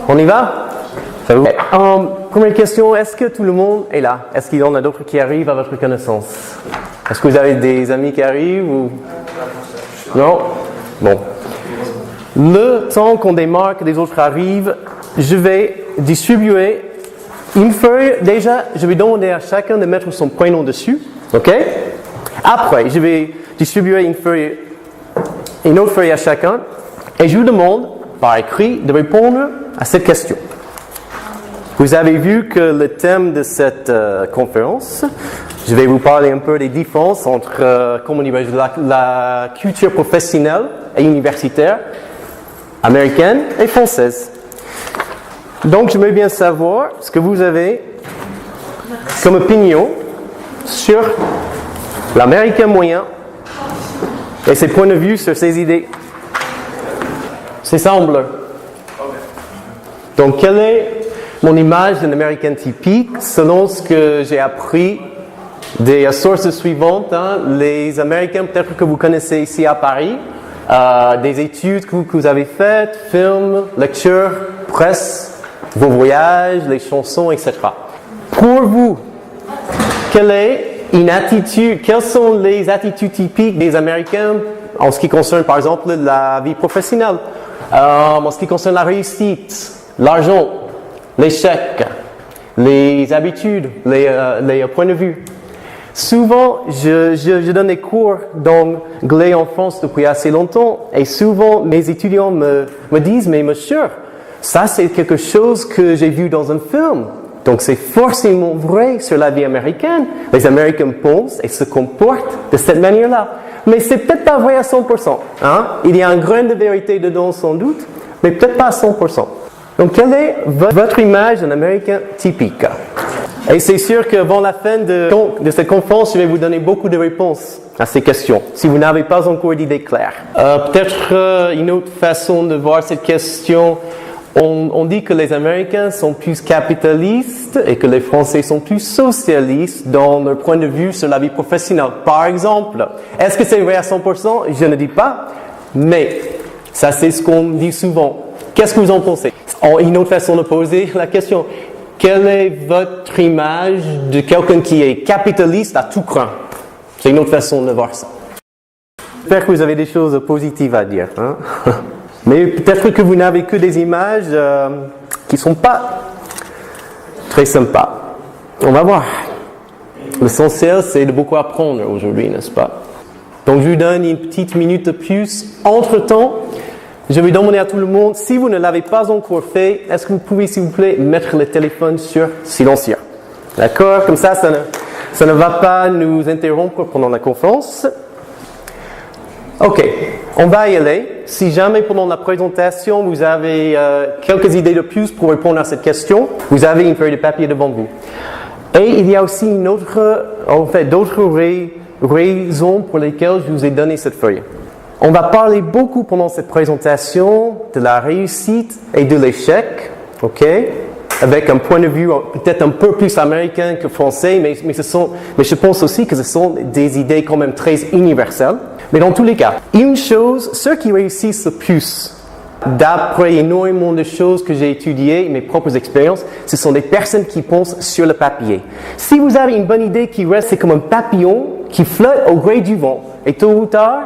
On y va? Ça vous... Première question, est-ce que tout le monde est là? Est-ce qu'il y en a d'autres qui arrivent à votre connaissance? Est-ce que vous avez des amis qui arrivent ou... Non? Bon. Le temps qu'on démarre, que les autres arrivent, je vais distribuer une feuille. Déjà, je vais demander à chacun de mettre son prénom dessus. OK? Après, je vais distribuer une autre feuille à chacun. Et je vous demande, par écrit, de répondre à cette question. Vous avez vu que le thème de cette conférence, je vais vous parler un peu des différences entre, comment dirais-je, la culture professionnelle et universitaire, américaine et française. Donc, j'aimerais bien savoir ce que vous avez comme opinion sur l'Américain moyen et ses points de vue sur ses idées. C'est ça en bleu. Donc, quelle est mon image d'un Américain typique selon ce que j'ai appris des sources suivantes? Les Américains, peut-être que vous connaissez ici à Paris, des études que vous avez faites, films, lectures, presse, vos voyages, les chansons, etc. Pour vous, quelles sont les attitudes typiques des Américains en ce qui concerne, par exemple, la vie professionnelle, en ce qui concerne la réussite, l'argent, l'échec, les habitudes, les points de vue? Souvent, je donne des cours d'anglais en France depuis assez longtemps et souvent mes étudiants me disent « Mais monsieur, ça c'est quelque chose que j'ai vu dans un film. Donc c'est forcément vrai sur la vie américaine. Les Américains pensent et se comportent de cette manière-là. Mais c'est peut-être pas vrai à 100%. Hein? Il y a un grain de vérité dedans sans doute, mais peut-être pas à 100%. Donc quelle est votre image d'un Américain typique? Et c'est sûr qu'avant la fin de cette conférence, je vais vous donner beaucoup de réponses à ces questions, si vous n'avez pas encore d'idées claires. Peut-être une autre façon de voir cette question, on dit que les Américains sont plus capitalistes et que les Français sont plus socialistes dans leur point de vue sur la vie professionnelle. Par exemple, est-ce que c'est vrai à 100%? Je ne dis pas, mais ça c'est ce qu'on dit souvent. Qu'est-ce que vous en pensez? Une autre façon de poser la question, quelle est votre image de quelqu'un qui est capitaliste à tout craint? C'est une autre façon de voir ça. J'espère que vous avez des choses positives à dire. Hein? Mais peut-être que vous n'avez que des images qui ne sont pas très sympas. On va voir. L'essentiel, c'est de beaucoup apprendre aujourd'hui, n'est-ce pas? Donc, je vous donne une petite minute de plus. Entre-temps, je vais demander à tout le monde, si vous ne l'avez pas encore fait, est-ce que vous pouvez, s'il vous plaît, mettre le téléphone sur silencieux? D'accord? Comme ça ne va pas nous interrompre pendant la conférence. OK, on va y aller. Si jamais pendant la présentation, vous avez quelques idées de plus pour répondre à cette question, vous avez une feuille de papier devant vous. Et il y a aussi d'autres raisons pour lesquelles je vous ai donné cette feuille. On va parler beaucoup pendant cette présentation de la réussite et de l'échec, OK? Avec un point de vue peut-être un peu plus américain que français, mais je pense aussi que ce sont des idées quand même très universelles. Mais dans tous les cas, une chose, ceux qui réussissent le plus, d'après énormément de choses que j'ai étudiées, mes propres expériences, ce sont des personnes qui pensent sur le papier. Si vous avez une bonne idée qui reste, c'est comme un papillon qui flotte au gré du vent. Et tôt ou tard,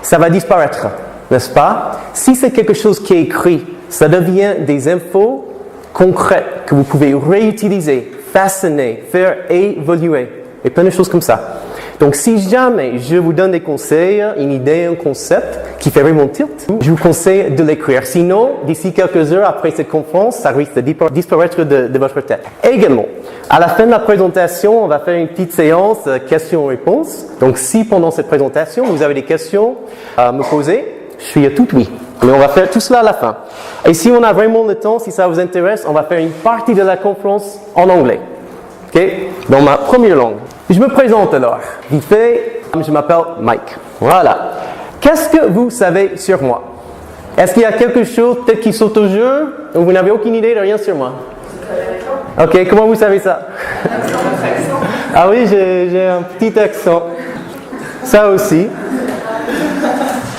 ça va disparaître, n'est-ce pas? Si c'est quelque chose qui est écrit, ça devient des infos concrètes que vous pouvez réutiliser, façonner, faire évoluer, et plein de choses comme ça. Donc, si jamais je vous donne des conseils, une idée, un concept qui fait vraiment tilt, je vous conseille de l'écrire. Sinon, d'ici quelques heures après cette conférence, ça risque de disparaître de votre tête. Également, à la fin de la présentation, on va faire une petite séance questions-réponses. Donc, si pendant cette présentation, vous avez des questions à me poser, je suis tout oui. Mais on va faire tout cela à la fin. Et si on a vraiment le temps, si ça vous intéresse, on va faire une partie de la conférence en anglais. OK? Dans ma première langue. Je me présente alors. Vite fait, je m'appelle Mike. Voilà. Qu'est-ce que vous savez sur moi? Est-ce qu'il y a quelque chose peut-être qui saute au jeu ou vous n'avez aucune idée de rien sur moi? OK, comment vous savez ça? Ah oui, j'ai un petit accent. Ça aussi.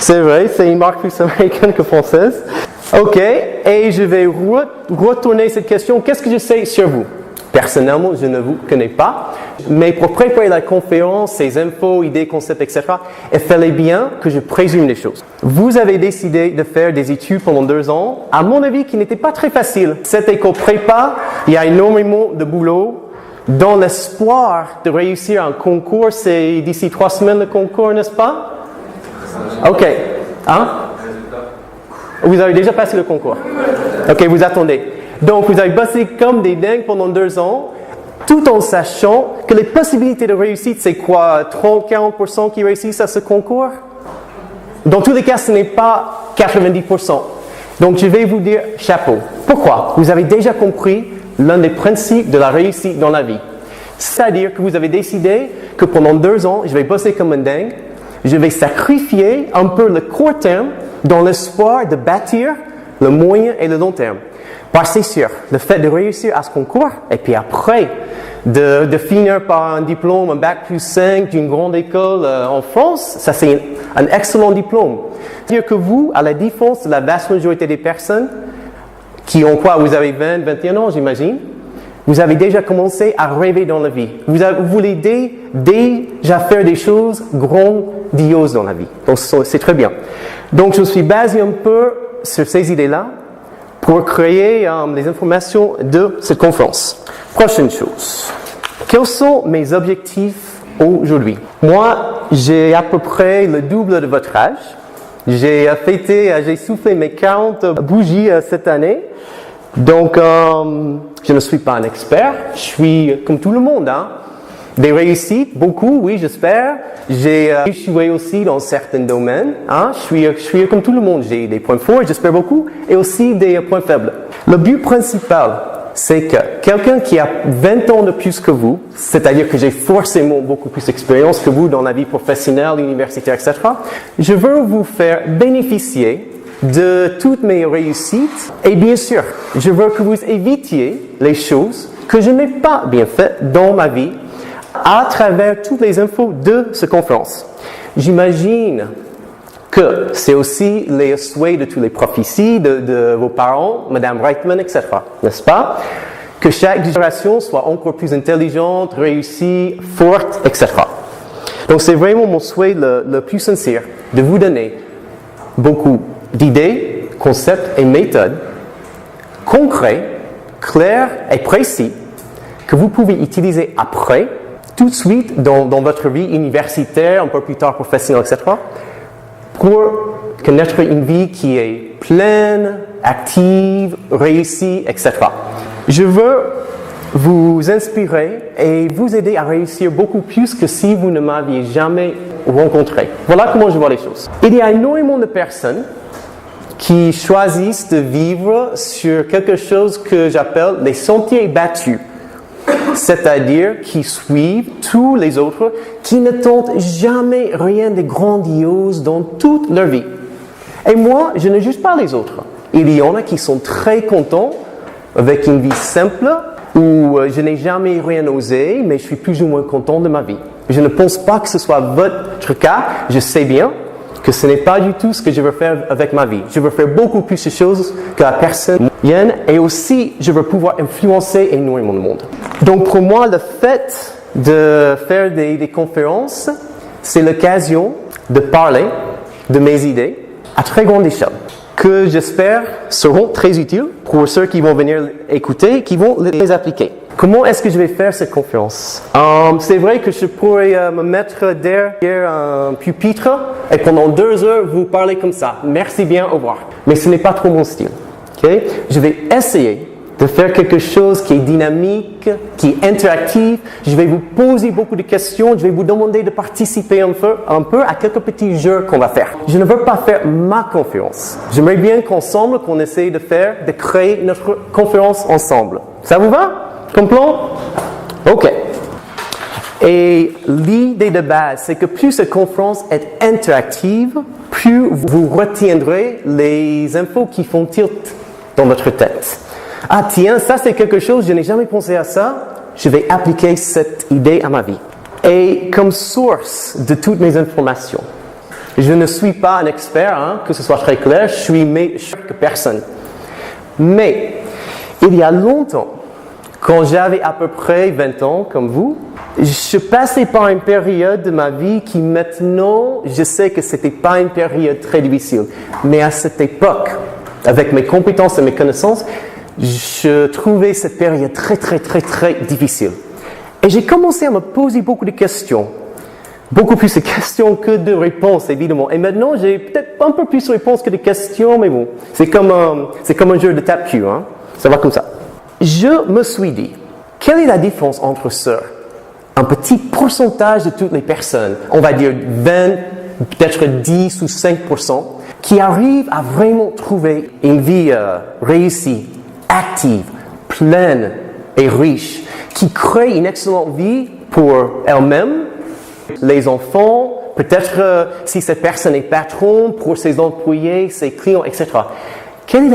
C'est vrai, c'est une marque plus américaine que française. OK, et je vais retourner cette question. Qu'est-ce que je sais sur vous? Personnellement, je ne vous connais pas, mais pour préparer la conférence, ces infos, idées, concepts, etc., il fallait bien que je présume les choses. Vous avez décidé de faire des études pendant 2 ans, à mon avis, qui n'était pas très facile. Cette école prépa, il y a énormément de boulot. Dans l'espoir de réussir un concours, c'est d'ici 3 semaines le concours, n'est-ce pas? OK. Hein? Vous avez déjà passé le concours? OK, vous attendez. Donc, vous avez bossé comme des dingues pendant 2 ans, tout en sachant que les possibilités de réussite, c'est quoi? 30-40% qui réussissent à ce concours? Dans tous les cas, ce n'est pas 90%. Donc, je vais vous dire chapeau. Pourquoi? Vous avez déjà compris l'un des principes de la réussite dans la vie. C'est-à-dire que vous avez décidé que pendant 2 ans, je vais bosser comme un dingue, je vais sacrifier un peu le court terme dans l'espoir de bâtir le moyen et le long terme. Parce que c'est sûr, le fait de réussir à ce concours, et puis après, de finir par un diplôme, un bac+5 d'une grande école en France, ça c'est un excellent diplôme. C'est-à-dire que vous, à la différence de la vaste majorité des personnes, qui ont quoi? Vous avez 20, 21 ans, j'imagine. Vous avez déjà commencé à rêver dans la vie. Vous voulez déjà faire des choses grandioses dans la vie. Donc, c'est très bien. Donc, je suis basé un peu sur ces idées-là pour créer les informations de cette conférence. Prochaine chose. Quels sont mes objectifs aujourd'hui? Moi, j'ai à peu près le double de votre âge. J'ai soufflé mes 40 bougies cette année. Donc, je ne suis pas un expert. Je suis comme tout le monde, hein. Des réussites, beaucoup, oui, j'espère. J'ai échoué aussi dans certains domaines, hein. Je suis comme tout le monde. J'ai des points forts, j'espère beaucoup, et aussi des points faibles. Le but principal, c'est que quelqu'un qui a 20 ans de plus que vous, c'est-à-dire que j'ai forcément beaucoup plus d'expérience que vous dans la vie professionnelle, universitaire, etc., je veux vous faire bénéficier de toutes mes réussites. Et bien sûr, je veux que vous évitiez les choses que je n'ai pas bien faites dans ma vie à travers toutes les infos de cette conférence. J'imagine que c'est aussi les souhaits de tous les prophéties de vos parents, Madame Reitman, etc., n'est-ce pas? Que chaque génération soit encore plus intelligente, réussie, forte, etc. Donc c'est vraiment mon souhait le plus sincère de vous donner beaucoup d'idées, concepts et méthodes concrets, clairs et précis que vous pouvez utiliser après, tout de suite dans votre vie universitaire, un peu plus tard professionnelle, etc., pour connaître une vie qui est pleine, active, réussie, etc. Je veux vous inspirer et vous aider à réussir beaucoup plus que si vous ne m'aviez jamais rencontré. Voilà comment je vois les choses. Il y a énormément de personnes qui choisissent de vivre sur quelque chose que j'appelle les sentiers battus. C'est-à-dire qui suivent tous les autres, qui ne tentent jamais rien de grandiose dans toute leur vie. Et moi, je ne juge pas les autres. Il y en a qui sont très contents avec une vie simple, où je n'ai jamais rien osé, mais je suis plus ou moins content de ma vie. Je ne pense pas que ce soit votre cas. Je sais bien que ce n'est pas du tout ce que je veux faire avec ma vie. Je veux faire beaucoup plus de choses que la personne moyenne, et aussi je veux pouvoir influencer énormément de monde. Donc pour moi, le fait de faire des conférences, c'est l'occasion de parler de mes idées à très grande échelle, que j'espère seront très utiles pour ceux qui vont venir écouter et qui vont les appliquer. Comment est-ce que je vais faire cette conférence? C'est vrai que je pourrais me mettre derrière un pupitre et pendant 2 heures vous parler comme ça. Merci bien, au revoir. Mais ce n'est pas trop mon style. Okay? Je vais essayer de faire quelque chose qui est dynamique, qui est interactif. Je vais vous poser beaucoup de questions. Je vais vous demander de participer un peu à quelques petits jeux qu'on va faire. Je ne veux pas faire ma conférence. J'aimerais bien qu'ensemble, qu'on essaye de créer notre conférence ensemble. Ça vous va? Comme plan? OK. Et l'idée de base, c'est que plus cette conférence est interactive, plus vous retiendrez les infos qui font tilt dans votre tête. Ah tiens, ça c'est quelque chose, je n'ai jamais pensé à ça, je vais appliquer cette idée à ma vie. Et comme source de toutes mes informations, Je ne suis pas un expert, que ce soit très clair, je suis chaque personne. Mais, il y a longtemps, quand j'avais à peu près 20 ans, comme vous, je passais par une période de ma vie qui maintenant, je sais que c'était pas une période très difficile. Mais à cette époque, avec mes compétences et mes connaissances, je trouvais cette période très, très, très, très difficile. Et j'ai commencé à me poser beaucoup de questions. Beaucoup plus de questions que de réponses, évidemment. Et maintenant, j'ai peut-être un peu plus de réponses que de questions, mais bon, c'est comme un jeu de tape-cul, Ça va comme ça. Je me suis dit, quelle est la différence entre un petit pourcentage de toutes les personnes, on va dire 20, peut-être 10 ou 5%, qui arrivent à vraiment trouver une vie réussie, active, pleine et riche, qui crée une excellente vie pour elle-même, les enfants, peut-être si cette personne est patron, pour ses employés, ses clients, etc. Quelle est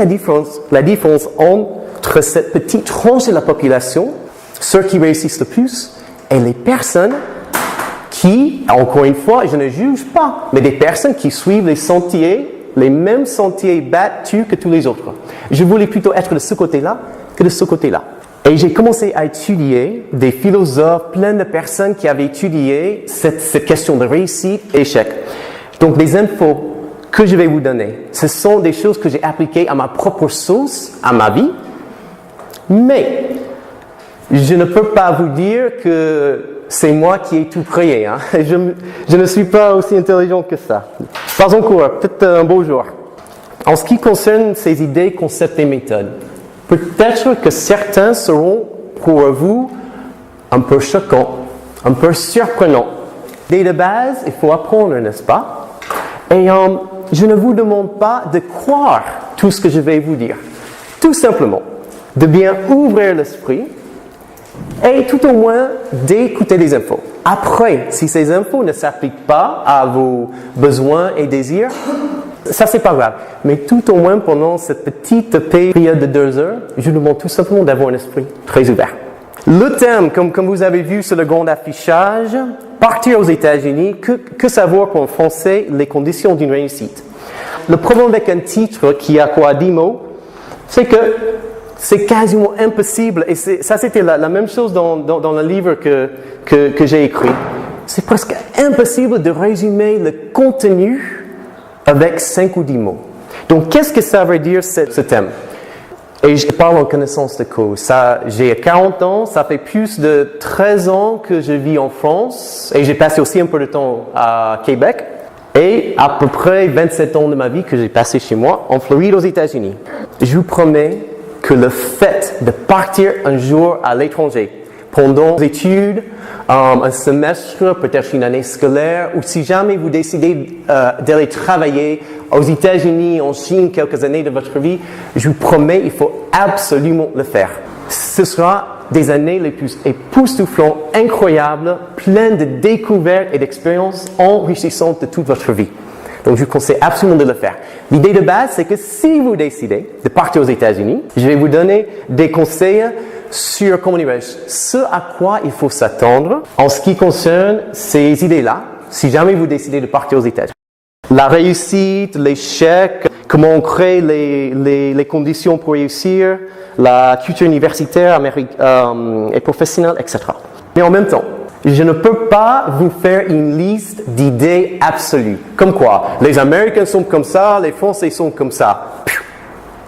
la différence entre cette petite tranche de la population, ceux qui réussissent le plus, et les personnes qui, encore une fois, je ne juge pas, mais des personnes qui suivent les mêmes sentiers battus que tous les autres. Je voulais plutôt être de ce côté-là que de ce côté-là. Et j'ai commencé à étudier des philosophes, plein de personnes qui avaient étudié cette question de réussite et échec. Donc, les infos que je vais vous donner, ce sont des choses que j'ai appliquées à ma propre sauce, à ma vie. Mais, je ne peux pas vous dire que c'est moi qui ai tout créé. Je ne suis pas aussi intelligent que ça. Pas encore, peut-être un beau jour. En ce qui concerne ces idées, concepts et méthodes, peut-être que certains seront pour vous un peu choquants, un peu surprenants. Dès de base, il faut apprendre, n'est-ce pas? Et je ne vous demande pas de croire tout ce que je vais vous dire. Tout simplement, de bien ouvrir l'esprit et tout au moins d'écouter les infos. Après, si ces infos ne s'appliquent pas à vos besoins et désirs, ça c'est pas grave. Mais tout au moins pendant cette petite période de 2 heures, je vous demande tout simplement d'avoir un esprit très ouvert. Le thème, comme vous avez vu sur le grand affichage, partir aux États-Unis, que savoir pour un Français les conditions d'une réussite. Le problème avec un titre qui a quoi 10 mots, c'est que c'est quasiment impossible, et ça c'était la même chose dans le livre que j'ai écrit. C'est presque impossible de résumer le contenu avec 5 ou 10 mots. Donc qu'est-ce que ça veut dire ce thème? Et je parle en connaissance de cause. J'ai 40 ans, ça fait plus de 13 ans que je vis en France, et j'ai passé aussi un peu de temps à Québec, et à peu près 27 ans de ma vie que j'ai passé chez moi, en Floride, aux États-Unis. Je vous promets que le fait de partir un jour à l'étranger, pendant des études, un semestre, peut-être une année scolaire, ou si jamais vous décidez d'aller travailler aux États-Unis, en Chine, quelques années de votre vie, je vous promets, il faut absolument le faire. Ce sera des années les plus époustouflantes, incroyables, pleines de découvertes et d'expériences enrichissantes de toute votre vie. Donc, je vous conseille absolument de le faire. L'idée de base, c'est que si vous décidez de partir aux États-Unis, je vais vous donner des conseils sur, ce à quoi il faut s'attendre en ce qui concerne ces idées-là, si jamais vous décidez de partir aux États-Unis. La réussite, l'échec, comment on crée les conditions pour réussir, la culture universitaire et professionnelle, etc. Mais en même temps, je ne peux pas vous faire une liste d'idées absolues. Comme quoi, les Américains sont comme ça, les Français sont comme ça.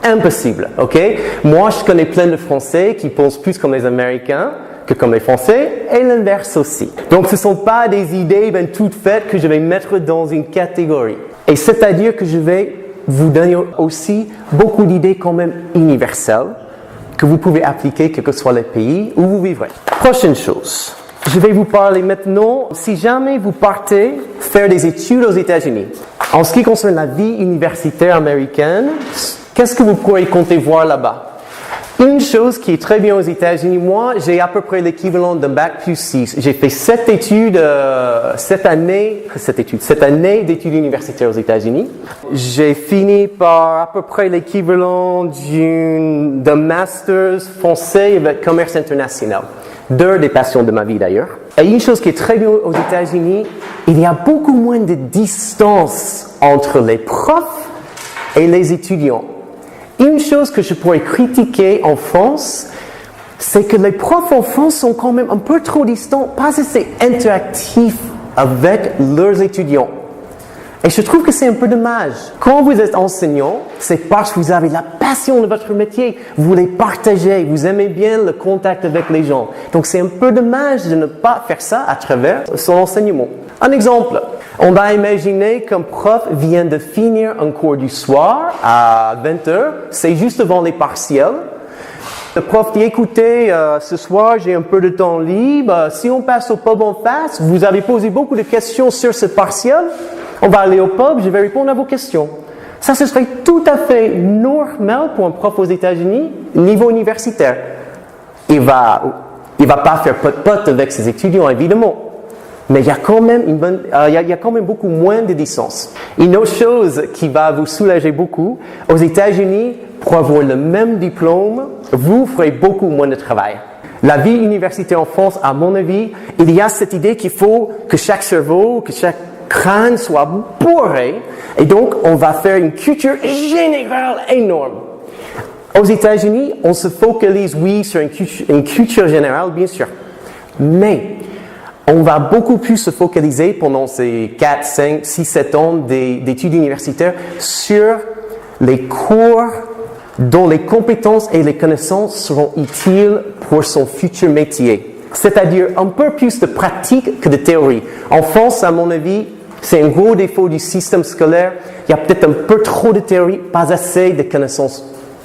Impossible, ok? Moi, je connais plein de Français qui pensent plus comme les Américains que comme les Français, et l'inverse aussi. Donc, ce ne sont pas des idées toutes faites que je vais mettre dans une catégorie. Et c'est-à-dire que je vais vous donner aussi beaucoup d'idées quand même universelles que vous pouvez appliquer quel que soit le pays où vous vivrez. Prochaine chose. Je vais vous parler maintenant, si jamais vous partez faire des études aux États-Unis. En ce qui concerne la vie universitaire américaine, qu'est-ce que vous pourrez compter voir là-bas? Une chose qui est très bien aux États-Unis, moi, j'ai à peu près l'équivalent d'un bac plus 6. J'ai fait 7 années d'études universitaires aux États-Unis. J'ai fini par à peu près l'équivalent d'un master's français avec commerce international. 2 des passions de ma vie d'ailleurs. Et une chose qui est très bien aux États-Unis, il y a beaucoup moins de distance entre les profs et les étudiants. Une chose que je pourrais critiquer en France, c'est que les profs en France sont quand même un peu trop distants, pas assez interactifs avec leurs étudiants. Et je trouve que c'est un peu dommage. Quand vous êtes enseignant, c'est parce que vous avez la passion de votre métier. Vous voulez partager, vous aimez bien le contact avec les gens. Donc c'est un peu dommage de ne pas faire ça à travers son enseignement. Un exemple, on va imaginer qu'un prof vient de finir un cours du soir à 20h, c'est juste avant les partiels. Le prof dit, écoutez, ce soir j'ai un peu de temps libre, si on passe au pub en face, vous avez posé beaucoup de questions sur ce partiel, on va aller au pub, je vais répondre à vos questions. Ça, ce serait tout à fait normal pour un prof aux États-Unis, niveau universitaire. Il va pas faire pote-pote avec ses étudiants, évidemment. Mais il y a quand même beaucoup moins de distance. Une autre chose qui va vous soulager beaucoup, aux États-Unis, pour avoir le même diplôme, vous ferez beaucoup moins de travail. La vie universitaire en France, à mon avis, il y a cette idée qu'il faut que chaque cerveau, que chaque crâne soit bourré, et donc on va faire une culture générale énorme. Aux États-Unis, on se focalise, oui, sur une culture générale, bien sûr, mais on va beaucoup plus se focaliser pendant ces 4, 5, 6, 7 ans d'études universitaires sur les cours dont les compétences et les connaissances seront utiles pour son futur métier. C'est-à-dire un peu plus de pratique que de théorie. En France, à mon avis, c'est un gros défaut du système scolaire. Il y a peut-être un peu trop de théorie, pas assez de connaissances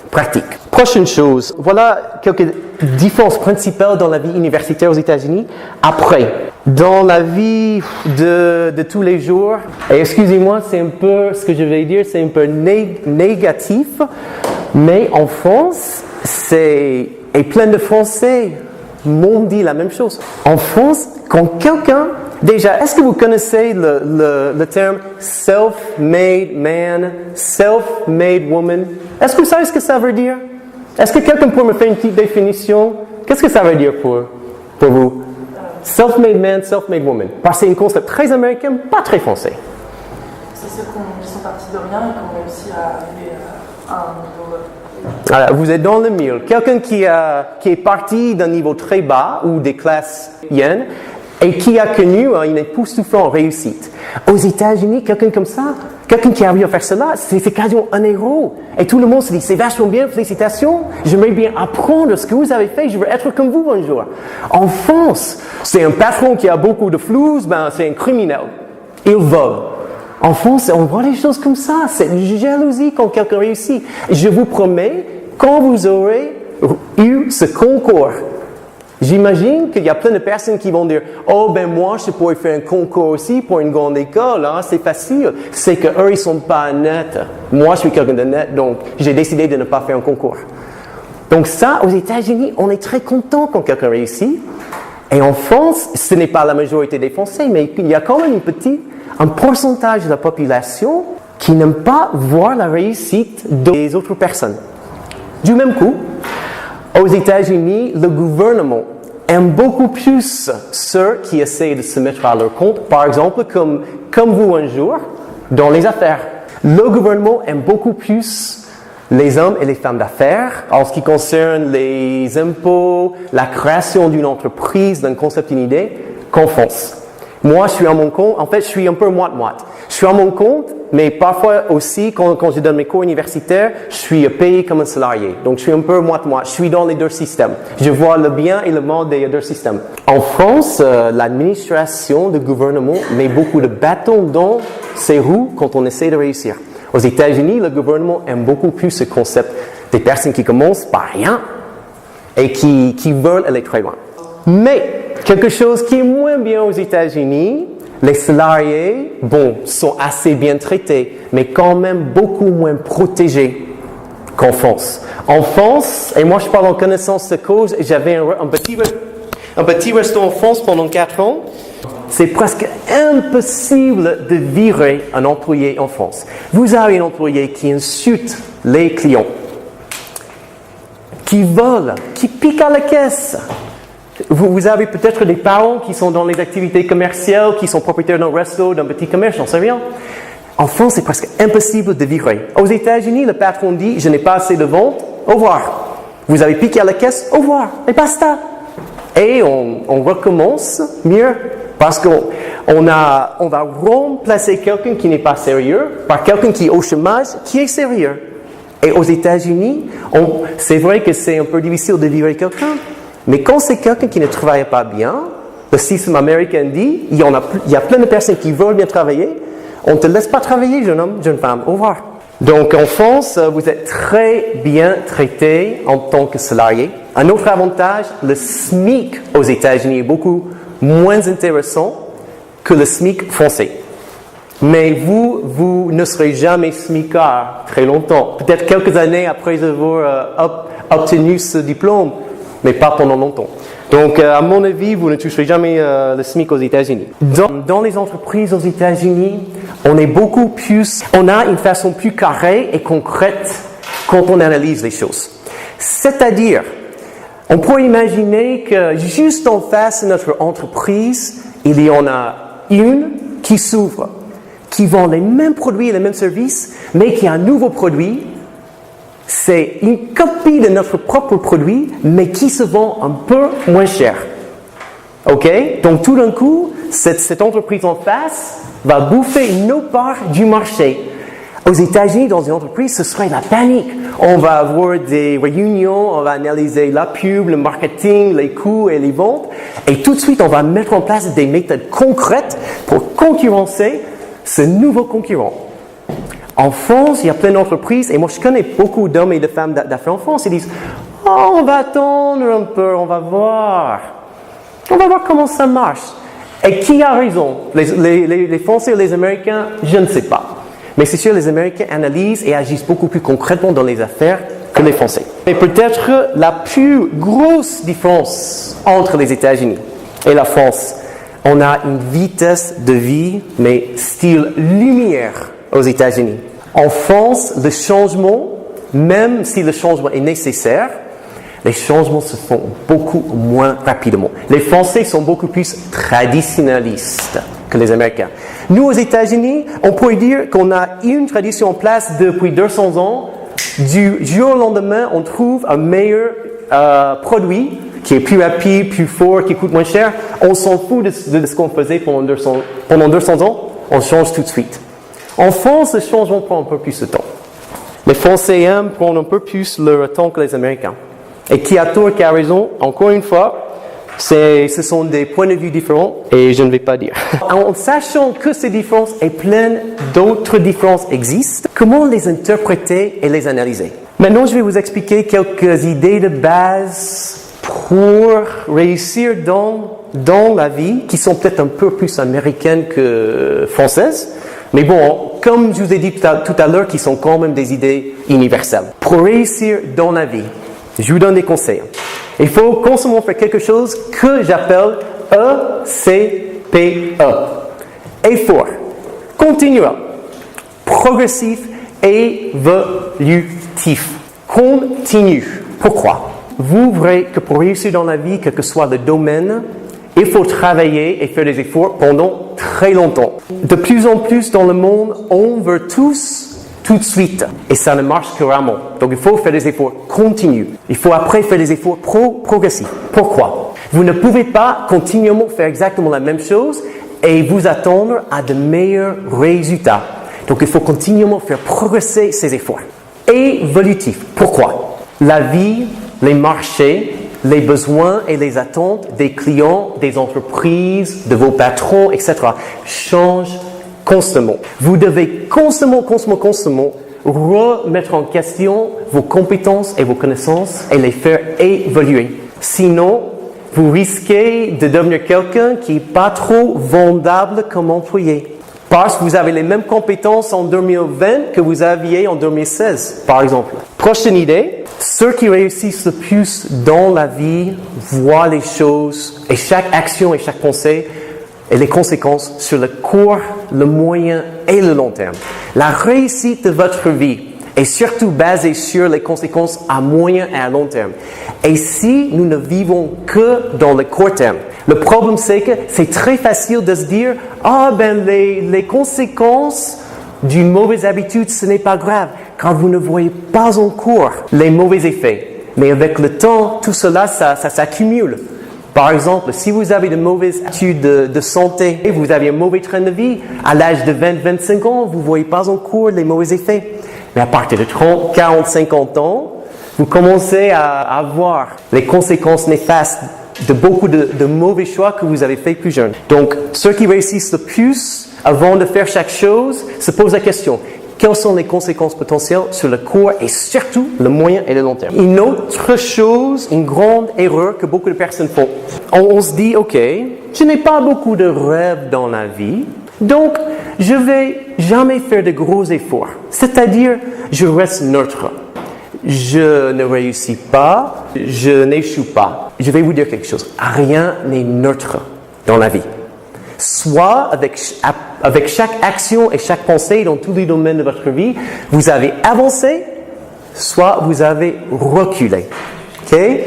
pratiques. Prochaine chose, voilà quelques différences principales dans la vie universitaire aux États-Unis. Après, dans la vie de tous les jours, et excusez-moi, c'est un peu, ce que je vais dire, c'est un peu négatif, mais en France, est plein de Français m'ont dit la même chose. En France, quand quelqu'un, déjà, est-ce que vous connaissez le terme self-made man, self-made woman? Est-ce que vous savez ce que ça veut dire? Est-ce que quelqu'un peut me faire une petite définition? Qu'est-ce que ça veut dire pour vous? Self-made man, self-made woman. Parce que c'est un concept très américain, pas très français. C'est ceux qui sont partis de rien et qui ont réussi à arriver à un niveau. Voilà, vous êtes dans le milieu. Quelqu'un qui est parti d'un niveau très bas ou des classes moyennes et qui a connu une époustouflante réussite. Aux États-Unis, quelqu'un comme ça, quelqu'un qui arrive à faire cela, c'est quasiment un héros. Et tout le monde se dit, c'est vachement bien, félicitations, j'aimerais bien apprendre ce que vous avez fait, je veux être comme vous un jour. En France, c'est un patron qui a beaucoup de floues, c'est un criminel. Il vole. En France, on voit les choses comme ça. C'est une jalousie quand quelqu'un réussit. Je vous promets, quand vous aurez eu ce concours, j'imagine qu'il y a plein de personnes qui vont dire « Oh, moi, je pourrais faire un concours aussi pour une grande école, hein, c'est facile. » C'est qu'eux, ils sont pas nets. Moi, je suis quelqu'un de net, donc j'ai décidé de ne pas faire un concours. Donc ça, aux États-Unis, on est très content quand quelqu'un réussit. Et en France, ce n'est pas la majorité des Français, mais il y a quand même un pourcentage de la population qui n'aime pas voir la réussite des autres personnes. Du même coup, aux États-Unis, le gouvernement aime beaucoup plus ceux qui essaient de se mettre à leur compte, par exemple, comme vous un jour, dans les affaires. Le gouvernement aime beaucoup plus les hommes et les femmes d'affaires en ce qui concerne les impôts, la création d'une entreprise, d'un concept, d'une idée, qu'en France. Moi, je suis à mon compte. En fait, je suis un peu moite-moite. Je suis à mon compte, mais parfois aussi, quand je donne mes cours universitaires, je suis payé comme un salarié. Donc, je suis un peu moite-moite. Je suis dans les deux systèmes. Je vois le bien et le mal des deux systèmes. En France, l'administration du gouvernement met beaucoup de bâtons dans ses roues quand on essaie de réussir. Aux États-Unis, le gouvernement aime beaucoup plus ce concept des personnes qui commencent par rien et qui veulent aller très loin. Mais, quelque chose qui est moins bien aux États-Unis, les salariés, sont assez bien traités, mais quand même beaucoup moins protégés qu'en France. En France, et moi je parle en connaissance de cause, j'avais un petit resto en France pendant 4 ans. C'est presque impossible de virer un employé en France. Vous avez un employé qui insulte les clients, qui vole, qui pique à la caisse, Vous avez peut-être des parents qui sont dans les activités commerciales, qui sont propriétaires d'un resto, d'un petit commerce, j'en sais rien. En France, c'est presque impossible de virer. Aux États-Unis, le patron dit « Je n'ai pas assez de ventes, au revoir ». Vous avez piqué à la caisse, au revoir, et basta. Et on recommence mieux, parce qu'on va remplacer quelqu'un qui n'est pas sérieux par quelqu'un qui est au chômage, qui est sérieux. Et aux États-Unis, c'est vrai que c'est un peu difficile de virer quelqu'un, mais quand c'est quelqu'un qui ne travaille pas bien, le système américain dit, il y a plein de personnes qui veulent bien travailler, on ne te laisse pas travailler, jeune homme, jeune femme, au revoir. Donc en France, vous êtes très bien traité en tant que salarié. Un autre avantage, le SMIC aux États-Unis est beaucoup moins intéressant que le SMIC français. Mais vous ne serez jamais SMICard très longtemps. Peut-être quelques années après avoir obtenu ce diplôme, mais pas pendant longtemps. Donc, à mon avis, vous ne toucherez jamais le SMIC aux États-Unis. Dans les entreprises aux États-Unis, on a une façon plus carrée et concrète quand on analyse les choses. C'est-à-dire, on pourrait imaginer que juste en face de notre entreprise, il y en a une qui s'ouvre, qui vend les mêmes produits et les mêmes services, mais qui a un nouveau produit. C'est une copie de notre propre produit, mais qui se vend un peu moins cher. OK? Donc, tout d'un coup, cette entreprise en face va bouffer une autre part du marché. Aux États-Unis, dans une entreprise, ce serait la panique. On va avoir des réunions, on va analyser la pub, le marketing, les coûts et les ventes. Et tout de suite, on va mettre en place des méthodes concrètes pour concurrencer ce nouveau concurrent. En France, il y a plein d'entreprises, et moi je connais beaucoup d'hommes et de femmes d'affaires en France, ils disent « Oh, on va attendre un peu, on va voir. On va voir comment ça marche. » Et qui a raison? Les Français ou les Américains? Je ne sais pas. Mais c'est sûr, les Américains analysent et agissent beaucoup plus concrètement dans les affaires que les Français. Et peut-être la plus grosse différence entre les États-Unis et la France, on a une vitesse de vie, mais style lumière aux États-Unis. En France, le changement, même si le changement est nécessaire, les changements se font beaucoup moins rapidement. Les Français sont beaucoup plus traditionnalistes que les Américains. Nous, aux États-Unis, on pourrait dire qu'on a une tradition en place depuis 200 ans. Du jour au lendemain, on trouve un meilleur produit qui est plus rapide, plus fort, qui coûte moins cher. On s'en fout de ce qu'on faisait pendant 200 ans. On change tout de suite. En France, le changement prend un peu plus de temps. Les Français aiment prendre un peu plus leur temps que les Américains. Et qui a tort, qui a raison, encore une fois, ce sont des points de vue différents et je ne vais pas dire. En sachant que ces différences et plein d'autres différences existent, comment les interpréter et les analyser? Maintenant, je vais vous expliquer quelques idées de base pour réussir dans la vie qui sont peut-être un peu plus américaines que françaises. Mais bon, comme je vous ai dit tout à l'heure, qui sont quand même des idées universelles. Pour réussir dans la vie, je vous donne des conseils. Il faut constamment faire quelque chose que j'appelle ECPE. Effort, continuel, progressif, évolutif. Continue. Pourquoi? Vous verrez que pour réussir dans la vie, quel que soit le domaine, il faut travailler et faire des efforts pendant très longtemps. De plus en plus dans le monde, on veut tous tout de suite. Et ça ne marche que rarement. Donc il faut faire des efforts continus. Il faut après faire des efforts progressifs. Pourquoi? Vous ne pouvez pas continuellement faire exactement la même chose et vous attendre à de meilleurs résultats. Donc il faut continuellement faire progresser ces efforts. Évolutif. Pourquoi? La vie, les marchés, les besoins et les attentes des clients, des entreprises, de vos patrons, etc. changent constamment. Vous devez constamment remettre en question vos compétences et vos connaissances et les faire évoluer. Sinon, vous risquez de devenir quelqu'un qui n'est pas trop vendable comme employé. Parce que vous avez les mêmes compétences en 2020 que vous aviez en 2016, par exemple. Prochaine idée, ceux qui réussissent le plus dans la vie voient les choses et chaque action et chaque pensée et les conséquences sur le court, le moyen et le long terme. La réussite de votre vie et surtout basé sur les conséquences à moyen et à long terme. Et si nous ne vivons que dans le court terme, le problème c'est que c'est très facile de se dire « Ah ben les conséquences d'une mauvaise habitude, ce n'est pas grave, car vous ne voyez pas encore les mauvais effets. » Mais avec le temps, tout cela, ça s'accumule. Par exemple, si vous avez de mauvaises habitudes de santé, vous avez un mauvais train de vie, à l'âge de 20-25 ans, vous ne voyez pas encore les mauvais effets. Mais à partir de 30, 40, 50 ans, vous commencez à avoir les conséquences néfastes de beaucoup de mauvais choix que vous avez faits plus jeunes. Donc, ceux qui réussissent le plus, avant de faire chaque chose, se posent la question, quelles sont les conséquences potentielles sur le court et surtout le moyen et le long terme? Une autre chose, une grande erreur que beaucoup de personnes font, on se dit, ok, je n'ai pas beaucoup de rêves dans la vie, donc je vais jamais faire de gros efforts. C'est-à-dire, je reste neutre. Je ne réussis pas, je n'échoue pas. Je vais vous dire quelque chose, rien n'est neutre dans la vie. Soit avec chaque action et chaque pensée dans tous les domaines de votre vie, vous avez avancé, soit vous avez reculé. Ok? Il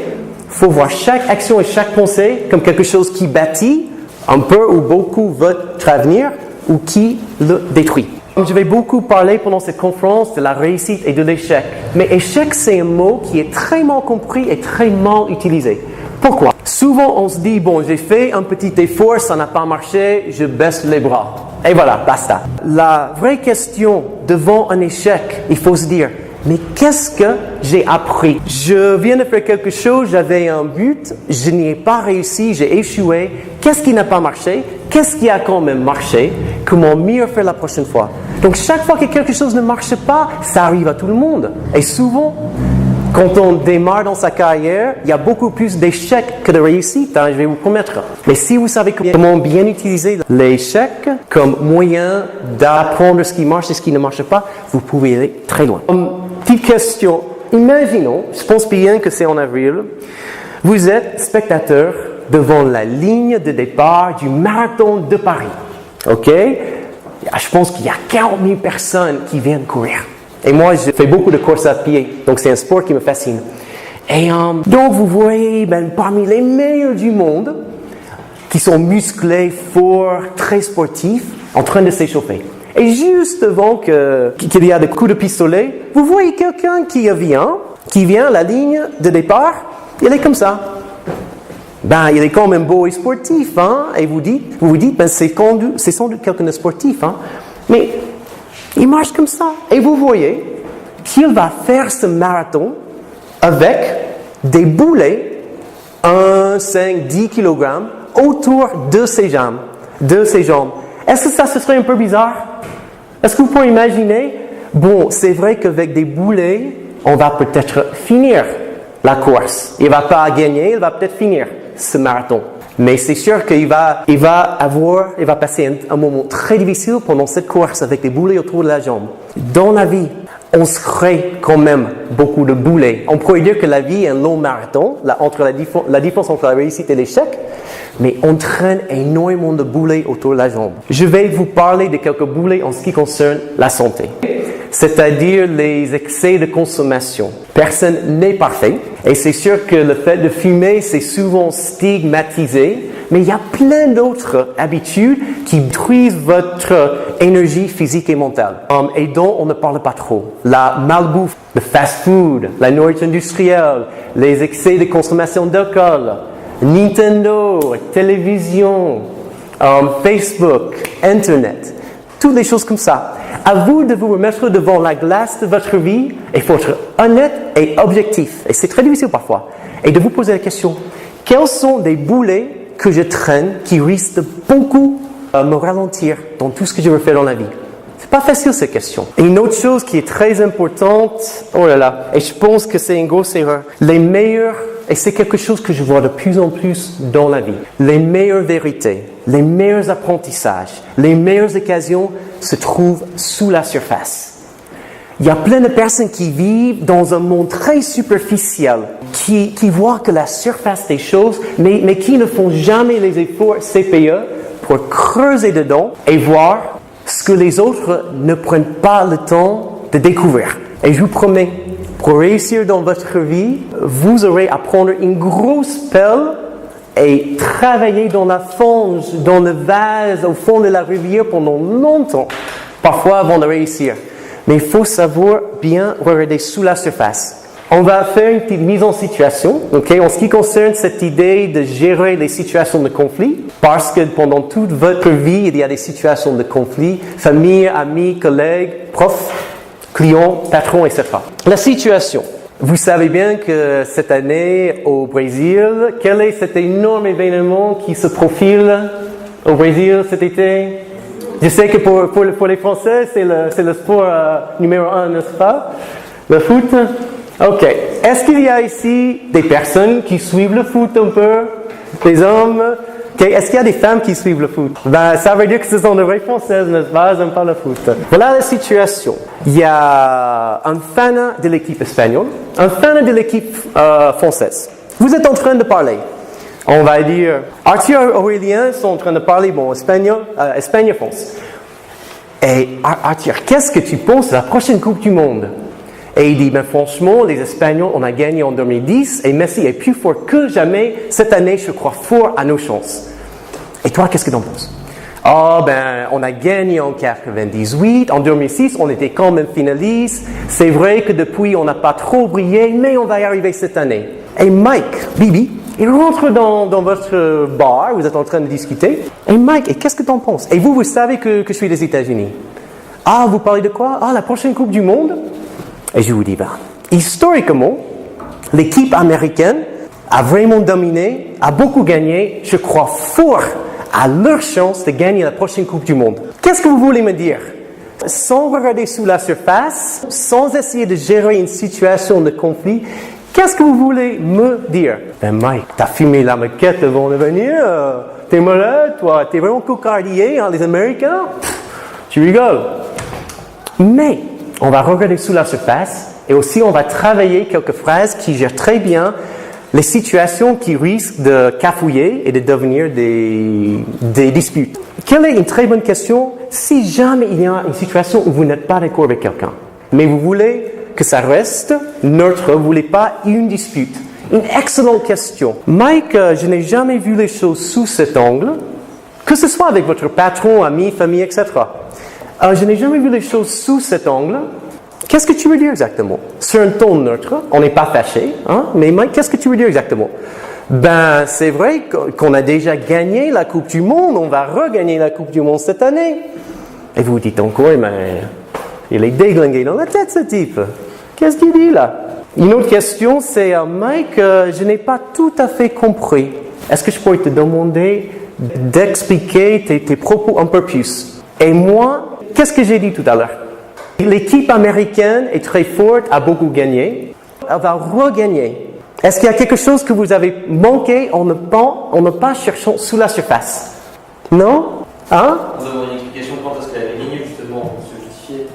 faut voir chaque action et chaque pensée comme quelque chose qui bâtit un peu ou beaucoup votre avenir ou qui le détruit. Je vais beaucoup parler pendant cette conférence de la réussite et de l'échec. Mais échec, c'est un mot qui est très mal compris et très mal utilisé. Pourquoi? Souvent, on se dit, bon, j'ai fait un petit effort, ça n'a pas marché, je baisse les bras. Et voilà, basta. La vraie question devant un échec, il faut se dire, mais qu'est-ce que j'ai appris? Je viens de faire quelque chose, j'avais un but, je n'y ai pas réussi, j'ai échoué. Qu'est-ce qui n'a pas marché? Qu'est-ce qui a quand même marché? Comment mieux faire la prochaine fois? Donc, chaque fois que quelque chose ne marche pas, ça arrive à tout le monde. Et souvent, quand on démarre dans sa carrière, il y a beaucoup plus d'échecs que de réussites, je vais vous promettre. Mais si vous savez comment bien utiliser l'échec comme moyen d'apprendre ce qui marche et ce qui ne marche pas, vous pouvez aller très loin. Petite question. Imaginons, je pense bien que c'est en avril, vous êtes spectateur devant la ligne de départ du marathon de Paris. OK? Je pense qu'il y a 40 000 personnes qui viennent courir. Et moi, je fais beaucoup de courses à pied, donc c'est un sport qui me fascine. Et donc, vous voyez, parmi les meilleurs du monde, qui sont musclés, forts, très sportifs, en train de s'échauffer. Et juste devant qu'il y a des coups de pistolet, vous voyez quelqu'un qui vient à la ligne de départ, il est comme ça. Il est quand même beau et sportif, et vous vous dites, c'est sans doute quelqu'un de sportif, mais il marche comme ça. Et vous voyez qu'il va faire ce marathon avec des boulets, 1, 5, 10 kg, autour de ses jambes. Est-ce que ça, ce serait un peu bizarre? Est-ce que vous pouvez imaginer? Bon, c'est vrai qu'avec des boulets, on va peut-être finir la course. Il ne va pas gagner, il va peut-être finir ce marathon. Mais c'est sûr qu'il va passer un moment très difficile pendant cette course avec des boulets autour de la jambe. Dans la vie, on se crée quand même beaucoup de boulets. On pourrait dire que la vie est un long marathon, la différence entre la réussite et l'échec, mais on traîne énormément de boulets autour de la jambe. Je vais vous parler de quelques boulets en ce qui concerne la santé, c'est-à-dire les excès de consommation. Personne n'est parfait, et c'est sûr que le fait de fumer, c'est souvent stigmatisé, mais il y a plein d'autres habitudes qui détruisent votre énergie physique et mentale, et dont on ne parle pas trop. La malbouffe, le fast-food, la nourriture industrielle, les excès de consommation d'alcool, Nintendo, télévision, Facebook, Internet, toutes les choses comme ça. À vous de vous remettre devant la glace de votre vie et il faut être honnête et objectif. Et c'est très difficile parfois. Et de vous poser la question, quels sont des boulets que je traîne qui risquent de beaucoup me ralentir dans tout ce que je veux faire dans la vie? C'est pas facile cette question. Et une autre chose qui est très importante, et je pense que c'est une grosse erreur, et c'est quelque chose que je vois de plus en plus dans la vie, les meilleures vérités, les meilleurs apprentissages, les meilleures occasions se trouvent sous la surface. Il y a plein de personnes qui vivent dans un monde très superficiel, qui voient que la surface des choses, mais qui ne font jamais les efforts CPE pour creuser dedans et voir ce que les autres ne prennent pas le temps de découvrir. Et je vous promets, pour réussir dans votre vie, vous aurez à prendre une grosse pelle et travailler dans la fange, dans le vase, au fond de la rivière pendant longtemps, parfois avant de réussir. Mais il faut savoir bien regarder sous la surface. On va faire une petite mise en situation, okay, en ce qui concerne cette idée de gérer les situations de conflit, parce que pendant toute votre vie, il y a des situations de conflit, famille, amis, collègues, profs, clients, patrons, etc. La situation. Vous savez bien que cette année au Brésil, quel est cet énorme événement qui se profile au Brésil cet été? Je sais que pour les Français, c'est le sport numéro 1, n'est-ce pas? Le foot. Ok. Est-ce qu'il y a ici des personnes qui suivent le foot un peu? Des hommes? Okay. Est-ce qu'il y a des femmes qui suivent le foot? Ben, ça veut dire que ce sont de vraies Françaises, n'est-ce pas? Elles n'aiment pas le foot. Voilà la situation. Il y a un fan de l'équipe espagnole, un fan de l'équipe française. Vous êtes en train de parler. On va dire, Arthur et Aurélien sont en train de parler, Espagne-France. Et Arthur, qu'est-ce que tu penses de la prochaine Coupe du Monde? Et il dit, ben franchement, les Espagnols, on a gagné en 2010 et Messi est plus fort que jamais. Cette année, je crois fort à nos chances. Et toi, qu'est-ce que tu en penses? On a gagné en 98. En 2006, on était quand même finaliste. C'est vrai que depuis, on n'a pas trop brillé, mais on va y arriver cette année. Et Mike, Bibi, il rentre dans votre bar, vous êtes en train de discuter. Et Mike, et qu'est-ce que tu en penses? Et vous savez que je suis des États-Unis. Ah, vous parlez de quoi? Ah, la prochaine Coupe du Monde? Et je vous dis, historiquement, l'équipe américaine a vraiment dominé, a beaucoup gagné. Je crois fort à leur chance de gagner la prochaine Coupe du Monde. Qu'est-ce que vous voulez me dire? Sans regarder sous la surface, sans essayer de gérer une situation de conflit, qu'est-ce que vous voulez me dire? Ben Mike, t'as fumé la maquette avant de venir, t'es malade, toi, t'es vraiment cocardier, hein, les Américains? Tu rigoles. Mais, on va regarder sous la surface et aussi on va travailler quelques phrases qui gèrent très bien les situations qui risquent de cafouiller et de devenir des disputes. Quelle est une très bonne question si jamais il y a une situation où vous n'êtes pas d'accord avec quelqu'un, mais vous voulez que ça reste neutre, vous ne voulez pas une dispute? Une excellente question. Mike, je n'ai jamais vu les choses sous cet angle, que ce soit avec votre patron, ami, famille, etc. Je n'ai jamais vu les choses sous cet angle. Qu'est-ce que tu veux dire exactement? Sur un ton neutre, on n'est pas fâché, hein? Mais Mike, qu'est-ce que tu veux dire exactement? Ben, c'est vrai qu'on a déjà gagné la Coupe du Monde, on va regagner la Coupe du Monde cette année. Et vous dites encore, mais il est déglingué dans la tête, ce type. Qu'est-ce qu'il dit là? Une autre question, c'est Mike, je n'ai pas tout à fait compris. Est-ce que je pourrais te demander d'expliquer tes propos un peu plus? Et moi, qu'est-ce que j'ai dit tout à l'heure? L'équipe américaine est très forte, a beaucoup gagné. Elle va regagner. Est-ce qu'il y a quelque chose que vous avez manqué en ne pas cherchant sous la surface? Non? Hein? On demande une explication quand est-ce qu'elle avait gagné justement pour se justifier.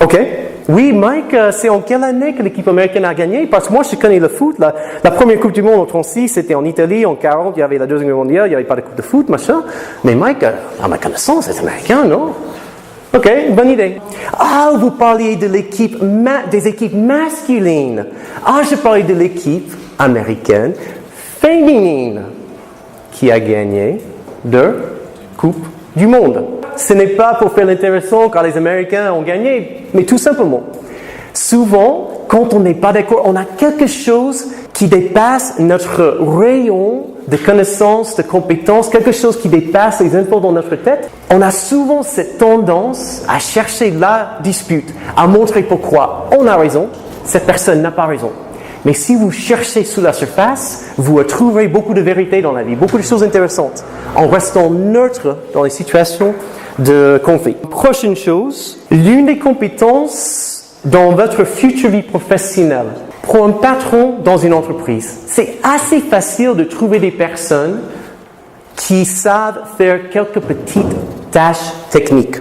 Ok. Oui, Mike, c'est en quelle année que l'équipe américaine a gagné? Parce que moi, je connais le foot. La première Coupe du Monde en 36, c'était en Italie. En 40, il y avait la Deuxième Guerre mondiale. Il n'y avait pas de Coupe de foot, machin. Mais Mike, à ma connaissance, c'est américain, non? Ok, bonne idée. Ah, vous parliez de des équipes masculines. Ah, je parlais de l'équipe américaine féminine qui a gagné 2 Coupes du Monde. Ce n'est pas pour faire l'intéressant quand les Américains ont gagné, mais tout simplement. Souvent, quand on n'est pas d'accord, on a quelque chose qui dépasse notre rayon de connaissances, de compétences, quelque chose qui dépasse les infos dans notre tête. On a souvent cette tendance à chercher la dispute, à montrer pourquoi on a raison, cette personne n'a pas raison. Mais si vous cherchez sous la surface, vous trouverez beaucoup de vérité dans la vie, beaucoup de choses intéressantes, en restant neutre dans les situations de conflit. Prochaine chose, l'une des compétences dans votre future vie professionnelle. Pour un patron dans une entreprise, c'est assez facile de trouver des personnes qui savent faire quelques petites tâches techniques.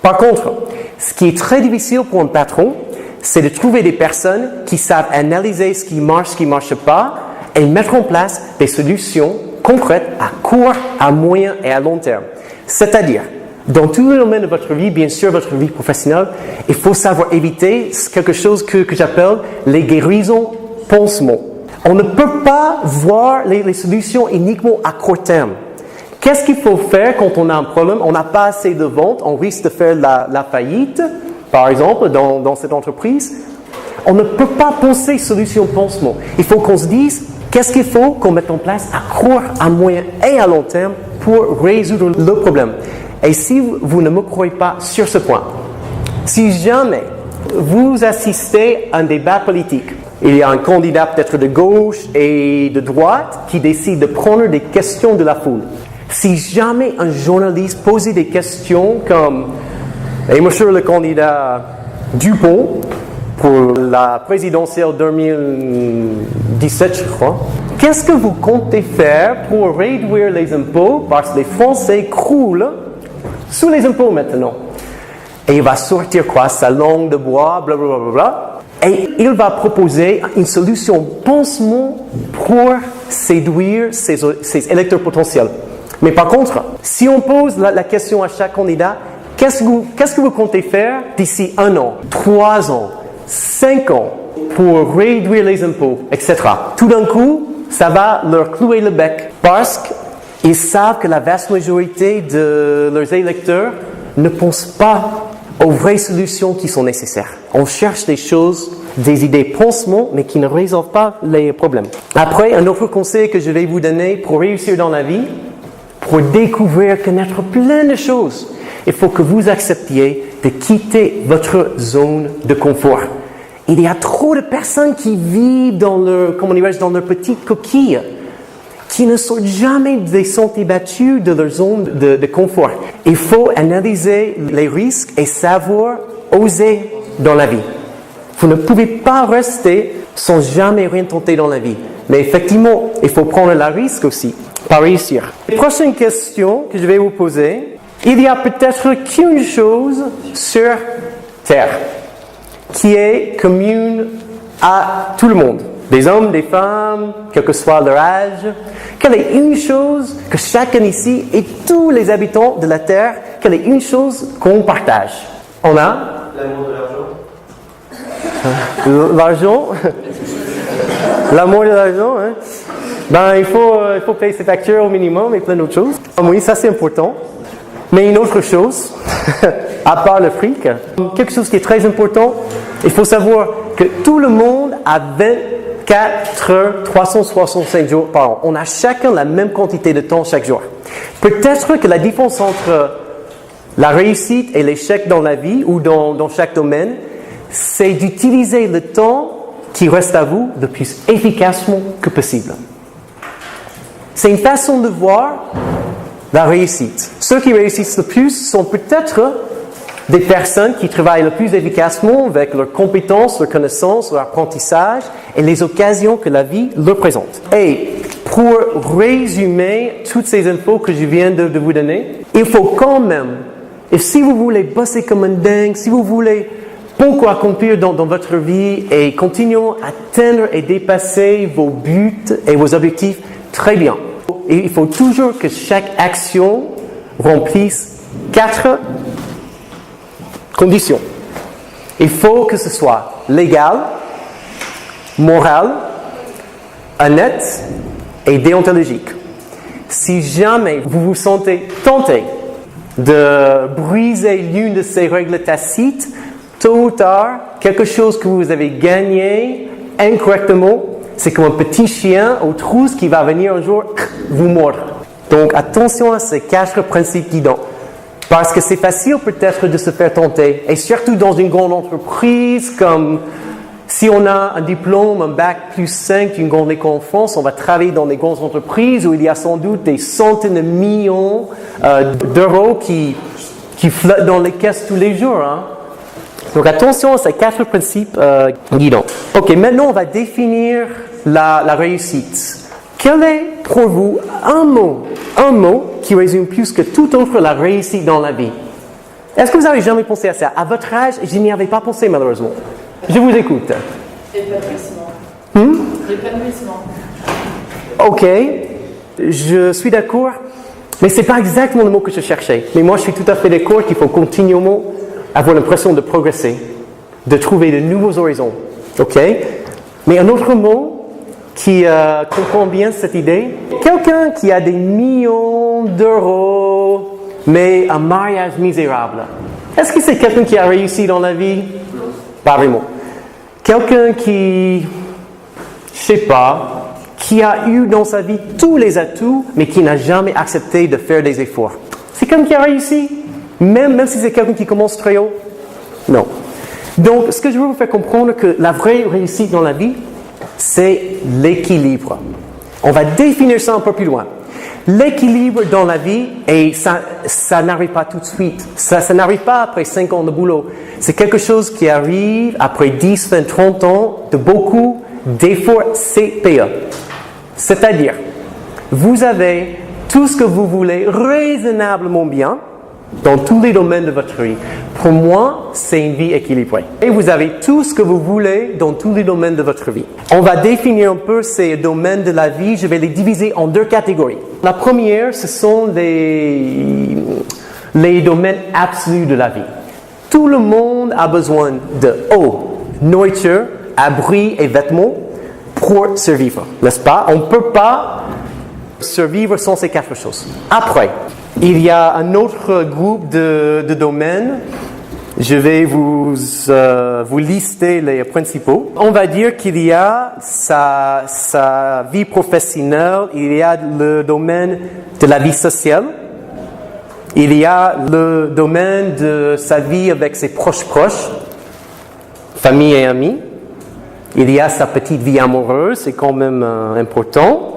Par contre, ce qui est très difficile pour un patron, c'est de trouver des personnes qui savent analyser ce qui ne marche pas et mettre en place des solutions concrètes à court, à moyen et à long terme. C'est-à-dire, Dans tous les domaines de votre vie, bien sûr, votre vie professionnelle, il faut savoir éviter quelque chose que j'appelle les guérisons pansements. On ne peut pas voir les solutions uniquement à court terme. Qu'est-ce qu'il faut faire quand on a un problème? On n'a pas assez de ventes, on risque de faire la faillite, par exemple, dans cette entreprise. On ne peut pas penser solution pansement. Il faut qu'on se dise, qu'est-ce qu'il faut qu'on mette en place à court, à moyen et à long terme pour résoudre le problème? Et si vous ne me croyez pas sur ce point, si jamais vous assistez à un débat politique, il y a un candidat peut-être de gauche et de droite qui décide de prendre des questions de la foule. Si jamais un journaliste posait des questions comme « Et monsieur le candidat Dupont pour la présidentielle 2017, je crois, qu'est-ce que vous comptez faire pour réduire les impôts parce que les Français croulent sous les impôts maintenant ?» Et il va sortir quoi? Sa langue de bois, blablabla. Et il va proposer une solution pansement pour séduire ses électeurs potentiels. Mais par contre, si on pose la question à chaque candidat, qu'est-ce que vous comptez faire d'ici 1 an, 3 ans, 5 ans pour réduire les impôts, etc. Tout d'un coup, ça va leur clouer le bec parce qu'ils savent que la vaste majorité de leurs électeurs ne pensent pas aux vraies solutions qui sont nécessaires. On cherche des choses, des idées pansements, mais qui ne résolvent pas les problèmes. Après, un autre conseil que je vais vous donner pour réussir dans la vie, pour découvrir, connaître plein de choses, il faut que vous acceptiez de quitter votre zone de confort. Il y a trop de personnes qui vivent dans leur petite coquille, qui ne sortent jamais des sentiers battus de leur zone de confort. Il faut analyser les risques et savoir oser dans la vie. Vous ne pouvez pas rester sans jamais rien tenter dans la vie. Mais effectivement, il faut prendre le risque aussi, pour réussir. La prochaine question que je vais vous poser, il y a peut-être qu'une chose sur Terre qui est commune à tout le monde. Des hommes, des femmes, quel que soit leur âge. Quelle est une chose que chacun ici et tous les habitants de la Terre, quelle est une chose qu'on partage? On a L'amour de l'argent. l'argent. L'amour de l'argent, hein? Il faut payer ses factures au minimum et plein d'autres choses. Oui, ça c'est important. Mais une autre chose, à part le fric, quelque chose qui est très important, il faut savoir que tout le monde a 24 heures, 365 jours par an. On a chacun la même quantité de temps chaque jour. Peut-être que la différence entre la réussite et l'échec dans la vie ou dans chaque domaine, c'est d'utiliser le temps qui reste à vous le plus efficacement que possible. C'est une façon de voir la réussite. Ceux qui réussissent le plus sont peut-être des personnes qui travaillent le plus efficacement avec leurs compétences, leurs connaissances, leur apprentissage et les occasions que la vie leur présente. Et pour résumer toutes ces infos que je viens de vous donner, il faut quand même, et si vous voulez bosser comme un dingue, si vous voulez beaucoup accomplir dans votre vie et continuer à atteindre et dépasser vos buts et vos objectifs, très bien. Et il faut toujours que chaque action remplisse 4 conditions. Il faut que ce soit légal, moral, honnête et déontologique. Si jamais vous vous sentez tenté de briser l'une de ces règles tacites, tôt ou tard, quelque chose que vous avez gagné incorrectement, c'est comme un petit chien aux trousses qui va venir un jour vous mordre. Donc attention à ces 4 principes guidants. Parce que c'est facile peut-être de se faire tenter. Et surtout dans une grande entreprise, comme si on a un diplôme, un bac+5 d'une grande école en France, on va travailler dans des grandes entreprises où il y a sans doute des centaines de millions d'euros qui flottent dans les caisses tous les jours. Hein. Donc attention à ces 4 principes guidants. Ok, maintenant on va définir la réussite. Quel est pour vous un mot qui résume plus que tout autre la réussite dans la vie? Est-ce que vous avez jamais pensé à ça? À votre âge, je n'y avais pas pensé malheureusement. Je vous écoute. Épanouissement. Ok, je suis d'accord. Mais ce n'est pas exactement le mot que je cherchais. Mais moi, je suis tout à fait d'accord qu'il faut continuellement avoir l'impression de progresser, de trouver de nouveaux horizons. OK? Mais un autre mot qui comprend bien cette idée, quelqu'un qui a des millions d'euros, mais un mariage misérable. Est-ce que c'est quelqu'un qui a réussi dans la vie? Pas vraiment. Quelqu'un qui, je sais pas, qui a eu dans sa vie tous les atouts, mais qui n'a jamais accepté de faire des efforts. C'est quelqu'un qui a réussi, même si c'est quelqu'un qui commence très haut? Non. Donc, ce que je veux vous faire comprendre, que la vraie réussite dans la vie, c'est l'équilibre. On va définir ça un peu plus loin. L'équilibre dans la vie, et ça n'arrive pas tout de suite. Ça n'arrive pas après 5 ans de boulot. C'est quelque chose qui arrive après 10, 20, 30 ans de beaucoup d'efforts CPE. C'est-à-dire, vous avez tout ce que vous voulez raisonnablement bien dans tous les domaines de votre vie. Pour moi, c'est une vie équilibrée. Et vous avez tout ce que vous voulez dans tous les domaines de votre vie. On va définir un peu ces domaines de la vie. Je vais les diviser en 2 catégories. La première, ce sont les domaines absolus de la vie. Tout le monde a besoin de eau, nourriture, abri et vêtements pour survivre, n'est-ce pas? On ne peut pas survivre sans ces 4 choses. Après, il y a un autre groupe de domaines. Je vais vous lister les principaux. On va dire qu'il y a sa vie professionnelle, il y a le domaine de la vie sociale, il y a le domaine de sa vie avec ses proches, famille et amis. Il y a sa petite vie amoureuse, c'est quand même important.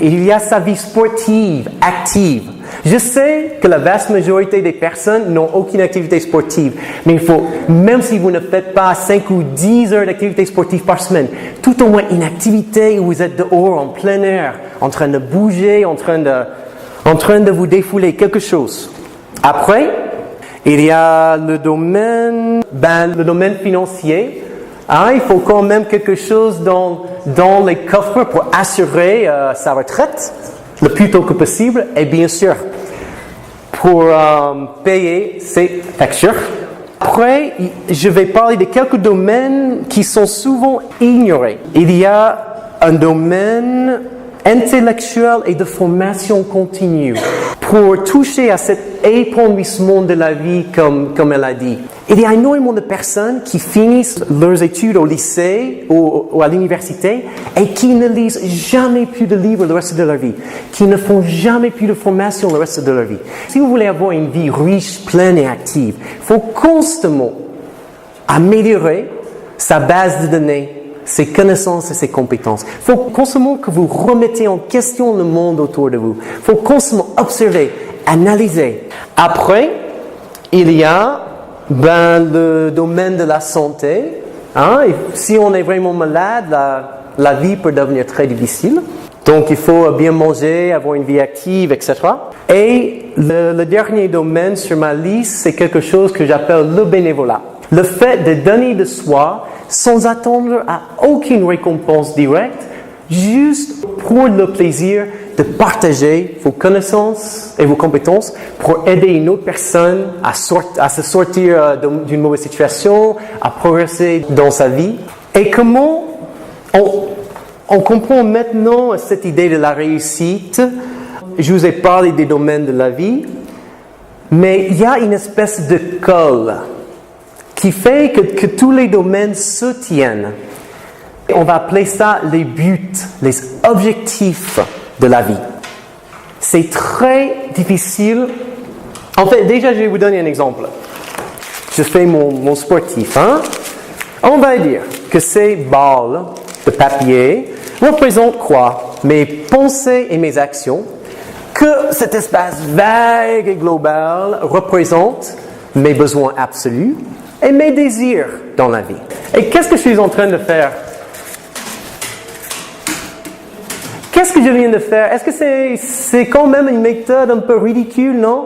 Il y a sa vie sportive, active. Je sais que la vaste majorité des personnes n'ont aucune activité sportive, mais il faut, même si vous ne faites pas 5 ou 10 heures d'activité sportive par semaine, tout au moins une activité où vous êtes dehors, en plein air, en train de bouger, en train de vous défouler, quelque chose. Après, il y a le domaine financier. Il faut quand même quelque chose dans les coffres pour assurer sa retraite le plus tôt que possible et bien sûr pour payer ses factures. Après, je vais parler de quelques domaines qui sont souvent ignorés. Il y a un domaine intellectuel et de formation continue pour toucher à cet épanouissement de la vie comme elle a dit. Il y a énormément de personnes qui finissent leurs études au lycée ou à l'université et qui ne lisent jamais plus de livres le reste de leur vie, qui ne font jamais plus de formation le reste de leur vie. Si vous voulez avoir une vie riche, pleine et active, il faut constamment améliorer sa base de données, ses connaissances et ses compétences. Il faut constamment que vous remettez en question le monde autour de vous. Il faut constamment observer, analyser. Après, il y a le domaine de la santé. Et si on est vraiment malade, la vie peut devenir très difficile. Donc, il faut bien manger, avoir une vie active, etc. Et le dernier domaine sur ma liste, c'est quelque chose que j'appelle le bénévolat. Le fait de donner de soi sans attendre à aucune récompense directe, juste pour le plaisir de partager vos connaissances et vos compétences pour aider une autre personne à se sortir d'une mauvaise situation, à progresser dans sa vie. Et comment on comprend maintenant cette idée de la réussite. Je vous ai parlé des domaines de la vie, mais il y a une espèce de colle qui fait que tous les domaines se tiennent. On va appeler ça les buts, les objectifs de la vie. C'est très difficile. En fait, déjà, je vais vous donner un exemple. Je fais mon sportif. On va dire que ces balles de papier représentent quoi? Mes pensées et mes actions. Que cet espace vague et global représente mes besoins absolus et mes désirs dans la vie. Et qu'est-ce que je suis en train de faire? Qu'est-ce que je viens de faire? Est-ce que c'est quand même une méthode un peu ridicule, non?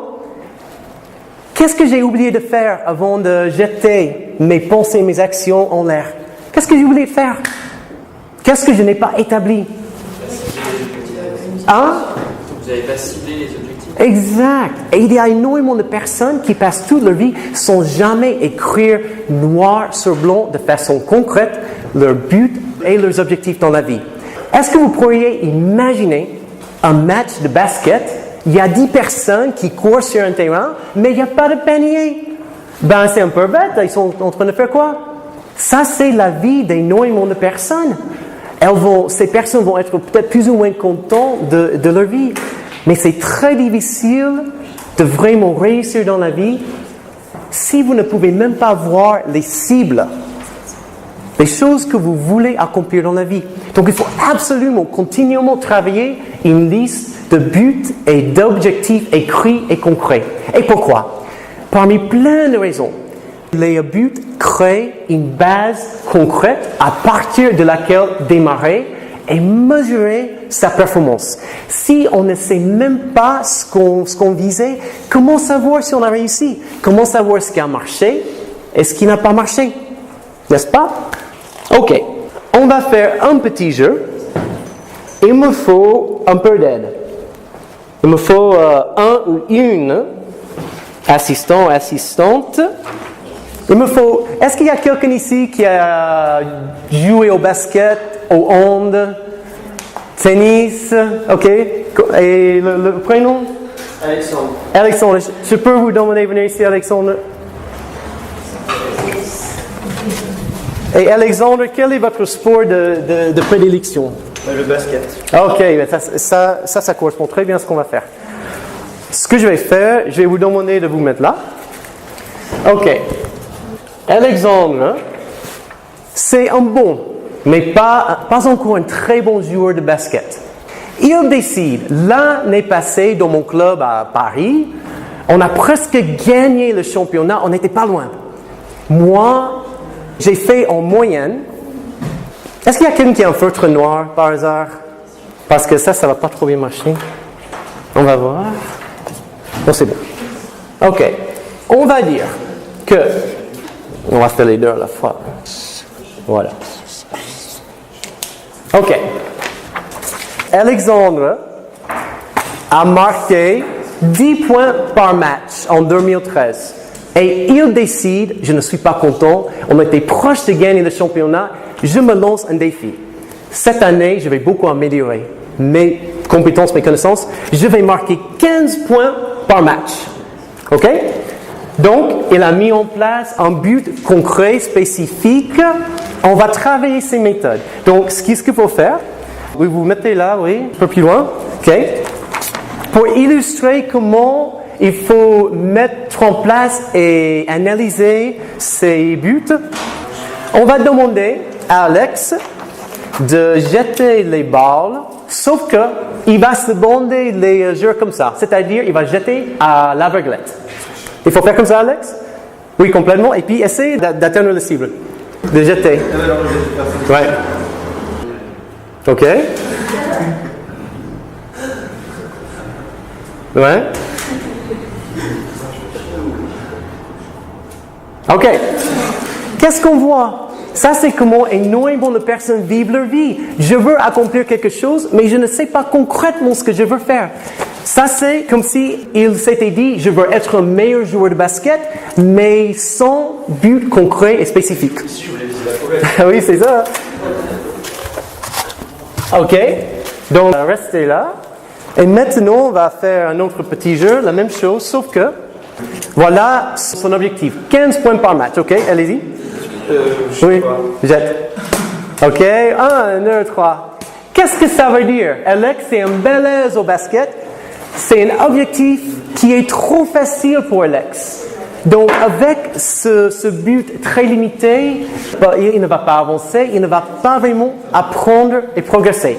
Qu'est-ce que j'ai oublié de faire avant de jeter mes pensées et mes actions en l'air? Qu'est-ce que j'ai oublié de faire? Qu'est-ce que je n'ai pas établi? Vous n'avez pas ciblé les objectifs. Exact. Et il y a énormément de personnes qui passent toute leur vie sans jamais écrire noir sur blanc de façon concrète leur but et leurs objectifs dans la vie. Est-ce que vous pourriez imaginer un match de basket? Il y a 10 personnes qui courent sur un terrain, mais il n'y a pas de panier. Ben, c'est un peu bête. Ils sont en train de faire quoi? Ça, c'est la vie d'énormément de personnes. Ces personnes vont être peut-être plus ou moins contentes de leur vie. Mais c'est très difficile de vraiment réussir dans la vie si vous ne pouvez même pas voir les cibles, les choses que vous voulez accomplir dans la vie. Donc, il faut absolument, continuellement travailler une liste de buts et d'objectifs écrits et concrets. Et pourquoi? Parmi plein de raisons. Les buts créent une base concrète à partir de laquelle démarrer et mesurer sa performance. Si on ne sait même pas ce qu'on visait, comment savoir si on a réussi? Comment savoir ce qui a marché et ce qui n'a pas marché? N'est-ce pas? Ok, on va faire un petit jeu. Il me faut un peu d'aide. Il me faut un ou une assistant ou assistante. Il me faut... Est-ce qu'il y a quelqu'un ici qui a joué au basket, au hand, tennis? Ok. Et le prénom? Alexandre. Alexandre. Je peux vous demander de venir ici, Alexandre? Et Alexandre, quel est votre sport de prédilection? Le basket. Ok, mais ça correspond très bien à ce qu'on va faire. Ce que je vais faire, je vais vous demander de vous mettre là. Ok. Alexandre, c'est un bon, mais pas encore un très bon joueur de basket. Il décide, l'année passée dans mon club à Paris, on a presque gagné le championnat, on n'était pas loin. Moi, j'ai fait en moyenne. Est-ce qu'il y a quelqu'un qui a un feutre noir par hasard? Parce que ça va pas trop bien marcher. On va voir. Bon, c'est bon. Ok. On va dire que... On va faire les deux à la fois. Voilà. Ok. Alexandre a marqué 10 points par match en 2013. Et il décide, je ne suis pas content, on était proche de gagner le championnat, je me lance un défi. Cette année, je vais beaucoup améliorer mes compétences, mes connaissances. Je vais marquer 15 points par match. OK? Donc, il a mis en place un but concret, spécifique. On va travailler ces méthodes. Donc, ce qu'il faut faire, vous vous mettez là, oui, un peu plus loin. OK? Pour illustrer comment il faut mettre en place et analyser ces buts, on va demander à Alex de jeter les balles, sauf qu'il va se bander les joueurs comme ça. C'est-à-dire, il va jeter à l'aveuglette. Il faut faire comme ça, Alex? Oui, complètement. Et puis, essayer d'atteindre la cible. De jeter. Ouais. OK. Ouais. OK. Qu'est-ce qu'on voit? Ça, c'est comment énormément de personnes vivent leur vie. Je veux accomplir quelque chose, mais je ne sais pas concrètement ce que je veux faire. Ça, c'est comme si il s'était dit, je veux être un meilleur joueur de basket, mais sans but concret et spécifique. Oui, c'est ça. OK. Donc, restez là. Et maintenant, on va faire un autre petit jeu, la même chose, sauf que, voilà son objectif. 15 points par match. OK, allez-y. Oui, jette. OK, 1, 2, 3. Qu'est-ce que ça veut dire? Alex, c'est un bel aise au basket. C'est un objectif qui est trop facile pour Alex. Donc, avec ce but très limité, il ne va pas avancer, il ne va pas vraiment apprendre et progresser.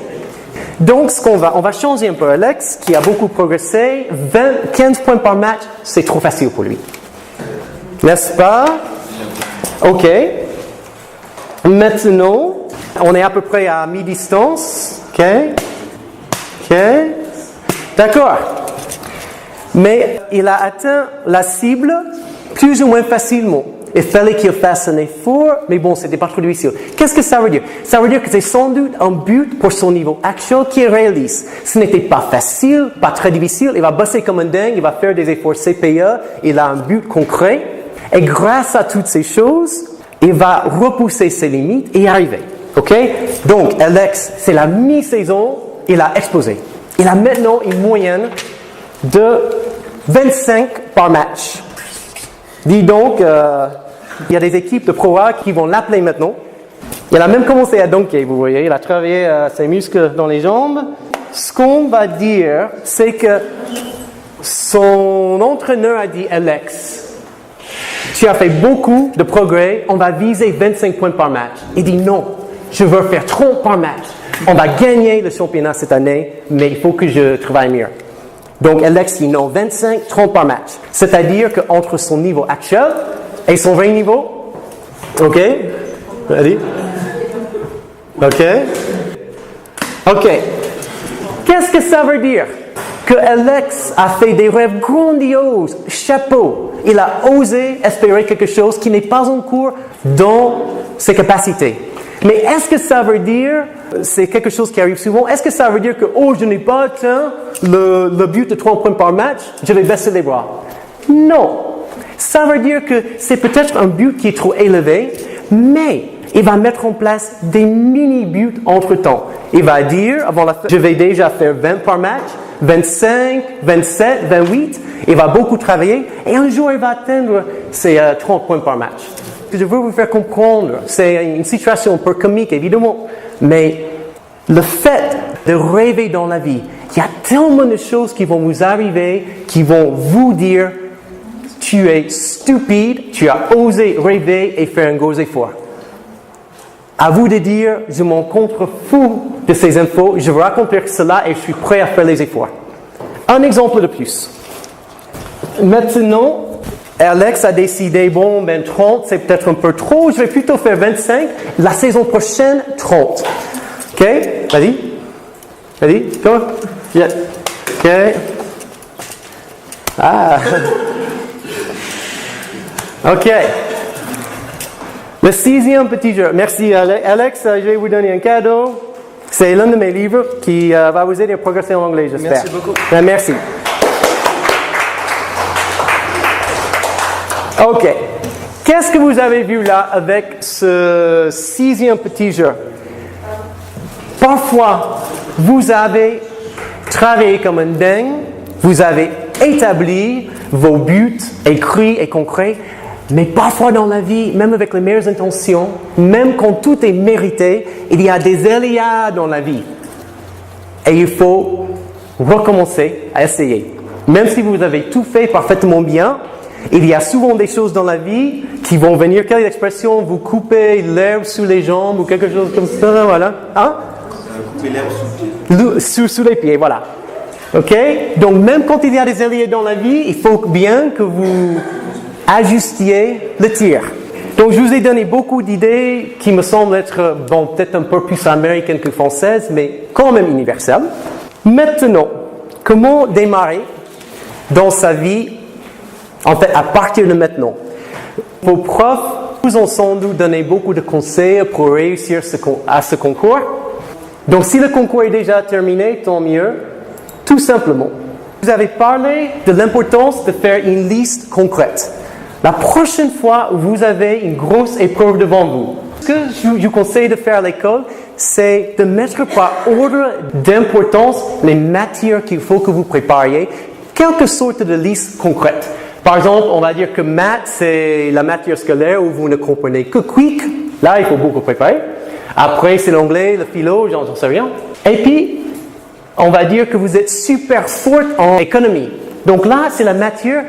Donc, on va changer un peu. Alex, qui a beaucoup progressé, 15 points par match, c'est trop facile pour lui. N'est-ce pas? OK. Maintenant, on est à peu près à mi-distance. OK. OK. D'accord. Mais il a atteint la cible plus ou moins facilement. il fallait qu'il fasse un effort, mais bon, c'était pas trop difficile. Qu'est-ce que ça veut dire? Ça veut dire que c'est sans doute un but pour son niveau actuel qui est réaliste. Ce n'était pas facile, pas très difficile, il va bosser comme un dingue, il va faire des efforts CPE, il a un but concret, et grâce à toutes ces choses, il va repousser ses limites et y arriver. OK? Donc, Alex, c'est la mi-saison, il a explosé. Il a maintenant une moyenne de 25 par match. Dis donc, il y a des équipes de Pro A qui vont l'appeler maintenant. Il a même commencé à dunker, vous voyez. Il a travaillé ses muscles dans les jambes. Ce qu'on va dire, c'est que son entraîneur a dit, Alex, tu as fait beaucoup de progrès, on va viser 25 points par match. Il dit non, je veux faire 30 par match. On va gagner le championnat cette année, mais il faut que je travaille mieux. Donc, Alex dit non, 25, 30 par match. C'est-à-dire qu'entre son niveau actuel et son vrai niveau, OK? Ready? OK? OK. Qu'est-ce que ça veut dire? Que Alex a fait des rêves grandioses, chapeau. Il a osé espérer quelque chose qui n'est pas en cours dans ses capacités. Mais est-ce que ça veut dire, c'est quelque chose qui arrive souvent, est-ce que ça veut dire que, oh, je n'ai pas atteint le but de 30 points par match, je vais baisser les bras? Non. Ça veut dire que c'est peut-être un but qui est trop élevé, mais il va mettre en place des mini-buts entre-temps. Il va dire, avant la fin, je vais déjà faire 20 par match, 25, 27, 28. Il va beaucoup travailler et un jour, il va atteindre ses 30 points par match. Je veux vous faire comprendre, c'est une situation un peu comique, évidemment, mais le fait de rêver dans la vie, il y a tellement de choses qui vont vous arriver, qui vont vous dire, tu es stupide, tu as osé rêver et faire un gros effort. À vous de dire, je m'en contrefous de ces infos, je veux accomplir cela et je suis prêt à faire les efforts. Un exemple de plus. Maintenant, Alex a décidé, bon, 30, c'est peut-être un peu trop, je vais plutôt faire 25, la saison prochaine, 30. OK? Vas-y. Vas-y, toi. Yeah. OK. Ah. OK. Le 6e petit jeu. Merci, Alex. Je vais vous donner un cadeau. C'est l'un de mes livres qui va vous aider à progresser en anglais, j'espère. Merci beaucoup. Merci. OK. Qu'est-ce que vous avez vu là avec ce 6e petit jeu? Parfois, vous avez travaillé comme un dingue, vous avez établi vos buts écrits et concrets, mais parfois dans la vie, même avec les meilleures intentions, même quand tout est mérité, il y a des aléas dans la vie. Et il faut recommencer à essayer. Même si vous avez tout fait parfaitement bien, il y a souvent des choses dans la vie qui vont venir, quelle expression, vous coupez l'herbe sous les jambes ou quelque chose comme ça, voilà. Hein? Couper l'herbe sous les pieds, voilà. OK? Donc même quand il y a des aléas dans la vie, il faut bien que vous ajustiez le tir. Donc je vous ai donné beaucoup d'idées qui me semblent être, bon, peut-être un peu plus américaines que françaises, mais quand même universelles. Maintenant, comment démarrer dans sa vie, en fait, à partir de maintenant? Vos profs vous ont sans doute donné beaucoup de conseils pour réussir à ce concours. Donc si le concours est déjà terminé, tant mieux. Tout simplement, vous avez parlé de l'importance de faire une liste concrète. La prochaine fois où vous avez une grosse épreuve devant vous, ce que je vous conseille de faire à l'école, c'est de mettre par ordre d'importance les matières qu'il faut que vous prépariez, quelque sorte de liste concrète. Par exemple, on va dire que maths, c'est la matière scolaire où vous ne comprenez que quick. Là, il faut beaucoup préparer. Après, c'est l'anglais, le philo, j'en sais rien. Et puis, on va dire que vous êtes super forte en économie. Donc là, c'est la matière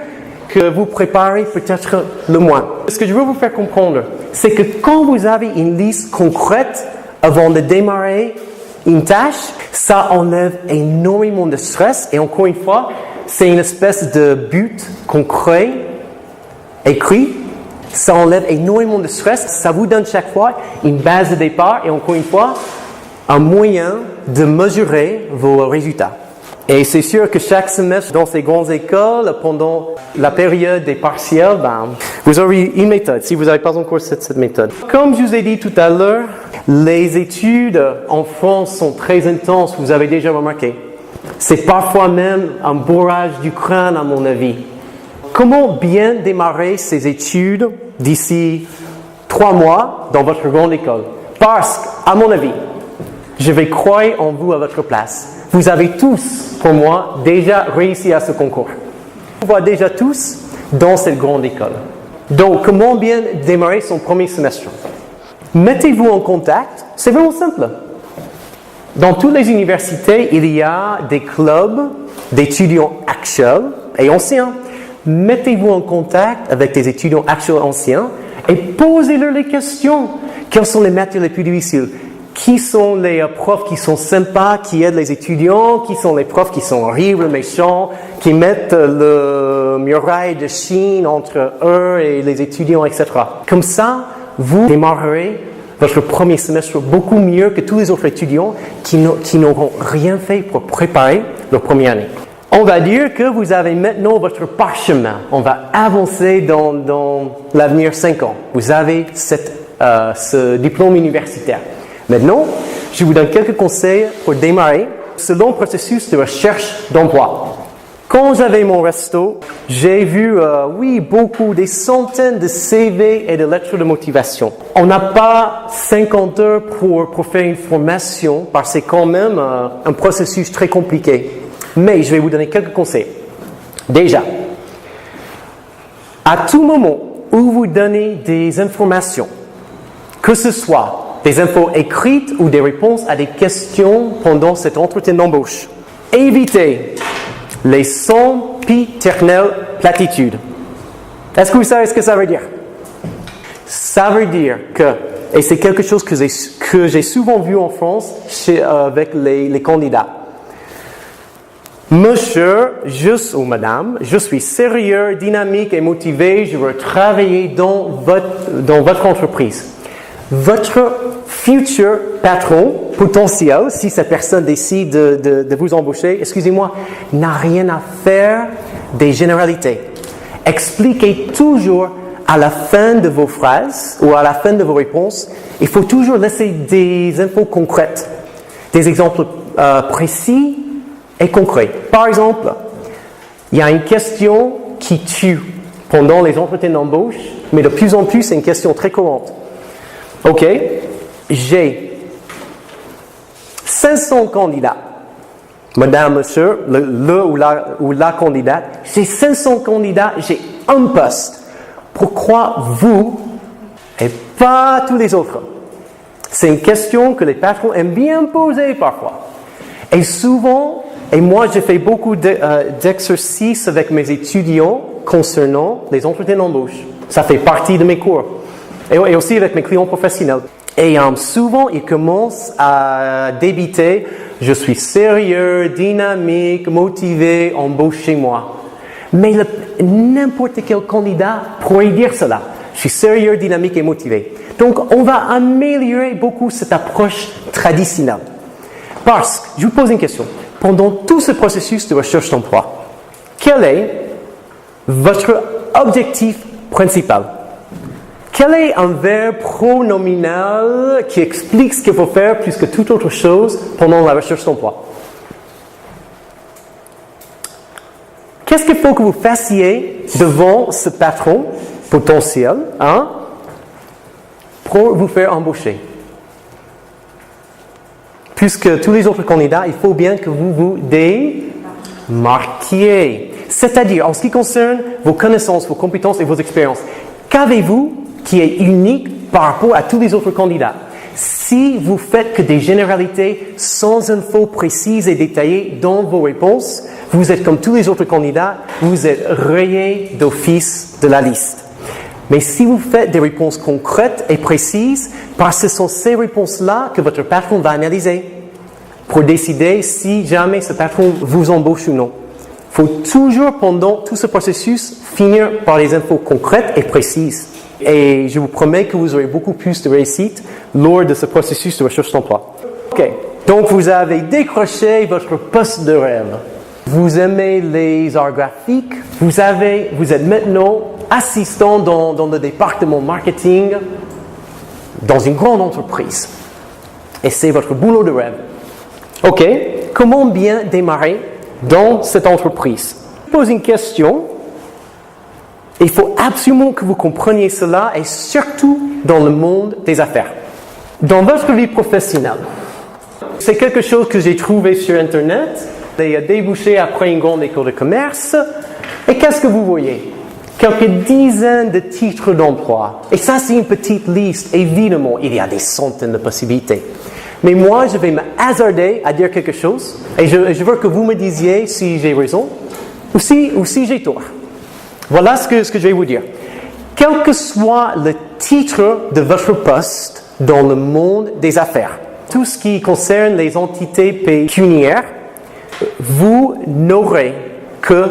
que vous préparez peut-être le moins. Ce que je veux vous faire comprendre, c'est que quand vous avez une liste concrète avant de démarrer une tâche, ça enlève énormément de stress. Et encore une fois, c'est une espèce de but concret, écrit. Ça enlève énormément de stress. Ça vous donne chaque fois une base de départ et encore une fois, un moyen de mesurer vos résultats. Et c'est sûr que chaque semestre dans ces grandes écoles, pendant la période des partiels, vous aurez une méthode, si vous n'avez pas encore cette méthode. Comme je vous ai dit tout à l'heure, les études en France sont très intenses, vous avez déjà remarqué. C'est parfois même un bourrage du crâne, à mon avis. Comment bien démarrer ces études d'ici 3 mois dans votre grande école? Parce qu'à mon avis, je vais croire en vous à votre place. Vous avez tous, pour moi, déjà réussi à ce concours. On voit déjà tous dans cette grande école. Donc, comment bien démarrer son premier semestre? Mettez-vous en contact. C'est vraiment simple. Dans toutes les universités, il y a des clubs d'étudiants actuels et anciens. Mettez-vous en contact avec des étudiants actuels et anciens et posez-leur les questions. Quelles sont les matières les plus difficiles? Qui sont les profs qui sont sympas, qui aident les étudiants? Qui sont les profs qui sont horribles, méchants, qui mettent le muraille de Chine entre eux et les étudiants, etc. Comme ça, vous démarrerez votre premier semestre beaucoup mieux que tous les autres étudiants qui n'auront rien fait pour préparer leur première année. On va dire que vous avez maintenant votre parchemin. On va avancer dans l'avenir 5 ans. Vous avez ce diplôme universitaire. Maintenant, je vous donne quelques conseils pour démarrer ce long processus de recherche d'emploi. Quand j'avais mon resto, j'ai vu, des centaines de CV et de lettres de motivation. On n'a pas 50 heures pour faire une formation, parce que c'est quand même un processus très compliqué. Mais je vais vous donner quelques conseils. Déjà, à tout moment où vous donnez des informations, que ce soit des infos écrites ou des réponses à des questions pendant cet entretien d'embauche, évitez les sempiternelles platitudes. Est-ce que vous savez ce que ça veut dire? Ça veut dire que, et c'est quelque chose que j'ai souvent vu en France avec les candidats. Monsieur, ou madame, je suis sérieux, dynamique et motivé, je veux travailler dans votre entreprise. Votre futur patron potentiel, si cette personne décide de vous embaucher, n'a rien à faire des généralités. Expliquez toujours à la fin de vos phrases ou à la fin de vos réponses, il faut toujours laisser des infos concrètes, des exemples précis et concrets. Par exemple, il y a une question qui tue pendant les entretiens d'embauche, mais de plus en plus, c'est une question très courante. OK, j'ai 500 candidats. Madame, monsieur, le ou la candidate, j'ai 500 candidats, j'ai un poste. Pourquoi vous et pas tous les autres? C'est une question que les patrons aiment bien poser parfois. Et souvent, et moi j'ai fait beaucoup d'exercices avec mes étudiants concernant les entretiens d'embauche. Ça fait partie de mes cours. Et aussi avec mes clients professionnels. Et souvent, ils commencent à débiter « Je suis sérieux, dynamique, motivé, embauchez-moi ». Mais n'importe quel candidat pourrait dire cela. « Je suis sérieux, dynamique et motivé ». Donc, on va améliorer beaucoup cette approche traditionnelle. Parce que, je vous pose une question. Pendant tout ce processus de recherche d'emploi, quel est votre objectif principal? Quel est un verbe pronominal qui explique ce qu'il faut faire plus que toute autre chose pendant la recherche d'emploi? Qu'est-ce qu'il faut que vous fassiez devant ce patron potentiel pour vous faire embaucher? Puisque tous les autres candidats, il faut bien que vous vous démarquiez. C'est-à-dire, en ce qui concerne vos connaissances, vos compétences et vos expériences, qu'avez-vous qui est unique par rapport à tous les autres candidats? Si vous faites que des généralités sans infos précises et détaillées dans vos réponses, vous êtes comme tous les autres candidats, vous êtes rayé d'office de la liste. Mais si vous faites des réponses concrètes et précises, parce que ce sont ces réponses-là que votre patron va analyser pour décider si jamais ce patron vous embauche ou non. Il faut toujours, pendant tout ce processus, finir par les infos concrètes et précises. Et je vous promets que vous aurez beaucoup plus de réussite lors de ce processus de recherche d'emploi. OK. Donc, vous avez décroché votre poste de rêve. vous aimez les arts graphiques, vous êtes maintenant assistant dans le département marketing dans une grande entreprise. Et c'est votre boulot de rêve. OK, comment bien démarrer dans cette entreprise? Je pose une question. Il faut absolument que vous compreniez cela, et surtout dans le monde des affaires. Dans votre vie professionnelle, c'est quelque chose que j'ai trouvé sur Internet. Il a débouché après une grande école de commerce. Et qu'est-ce que vous voyez? Quelques dizaines de titres d'emploi. Et ça, c'est une petite liste. Évidemment, il y a des centaines de possibilités. Mais moi, je vais me hasarder à dire quelque chose. Et je veux que vous me disiez si j'ai raison ou si j'ai tort. Voilà ce que je vais vous dire. Quel que soit le titre de votre poste dans le monde des affaires, tout ce qui concerne les entités pécuniaires, vous n'aurez que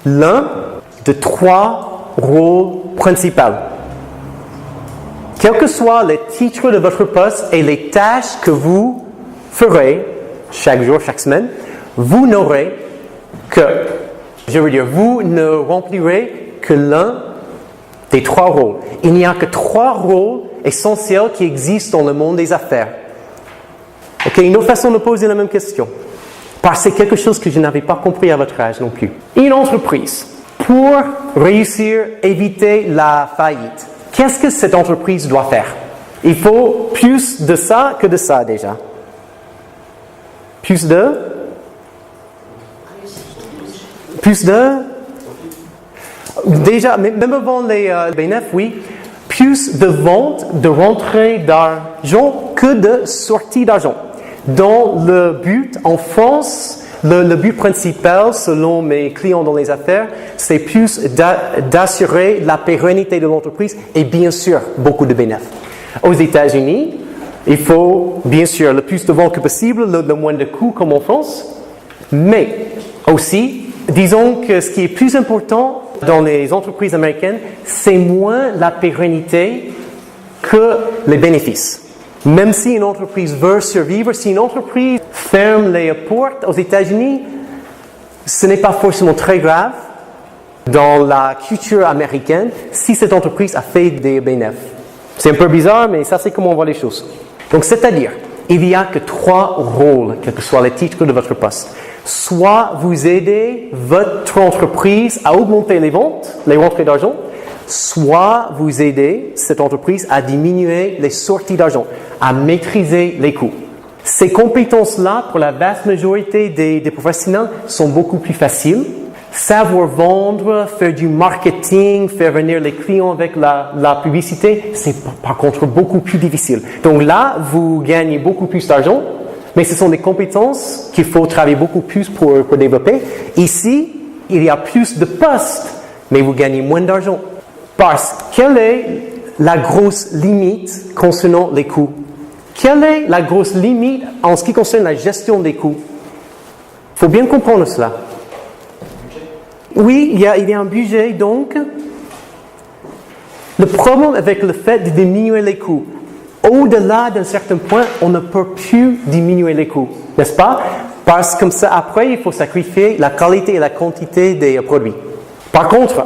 l'un de 3 rôles principaux. Quel que soit le titre de votre poste et les tâches que vous ferez chaque jour, chaque semaine, vous n'aurez que, vous ne remplirez que l'un des 3 rôles. Il n'y a que 3 rôles essentiels qui existent dans le monde des affaires. OK, une autre façon de poser la même question. Parce que c'est quelque chose que je n'avais pas compris à votre âge non plus. Une entreprise, pour réussir, éviter la faillite, qu'est-ce que cette entreprise doit faire? Il faut plus de ça que de ça déjà. Plus de? Déjà, même avant les bénéfices, oui. Plus de ventes, de rentrées d'argent que de sorties d'argent. Dans le but, en France, le but principal, selon mes clients dans les affaires, c'est plus d'assurer la pérennité de l'entreprise et bien sûr, beaucoup de bénéfices. Aux États-Unis, il faut bien sûr le plus de ventes que possible, le moins de coûts comme en France, mais aussi, disons que ce qui est plus important dans les entreprises américaines, c'est moins la pérennité que les bénéfices. Même si une entreprise veut survivre, si une entreprise ferme les portes aux États-Unis, ce n'est pas forcément très grave dans la culture américaine si cette entreprise a fait des bénéfices. C'est un peu bizarre, mais ça c'est comment on voit les choses. Donc c'est-à-dire, il n'y a que 3 rôles, quel que soit le titre de votre poste. Soit vous aidez votre entreprise à augmenter les ventes, les rentrées d'argent, soit vous aidez cette entreprise à diminuer les sorties d'argent, à maîtriser les coûts. Ces compétences-là, pour la vaste majorité des professionnels, sont beaucoup plus faciles. Savoir vendre, faire du marketing, faire venir les clients avec la publicité, c'est par contre beaucoup plus difficile. Donc là, vous gagnez beaucoup plus d'argent, mais ce sont des compétences qu'il faut travailler beaucoup plus pour développer. Ici, il y a plus de postes, mais vous gagnez moins d'argent. Parce quelle est la grosse limite concernant les coûts? Quelle est la grosse limite en ce qui concerne la gestion des coûts? Il faut bien comprendre cela. Oui, il y a un budget, donc le problème avec le fait de diminuer les coûts, au-delà d'un certain point, on ne peut plus diminuer les coûts, n'est-ce pas? Parce que comme ça, après, il faut sacrifier la qualité et la quantité des produits. Par contre,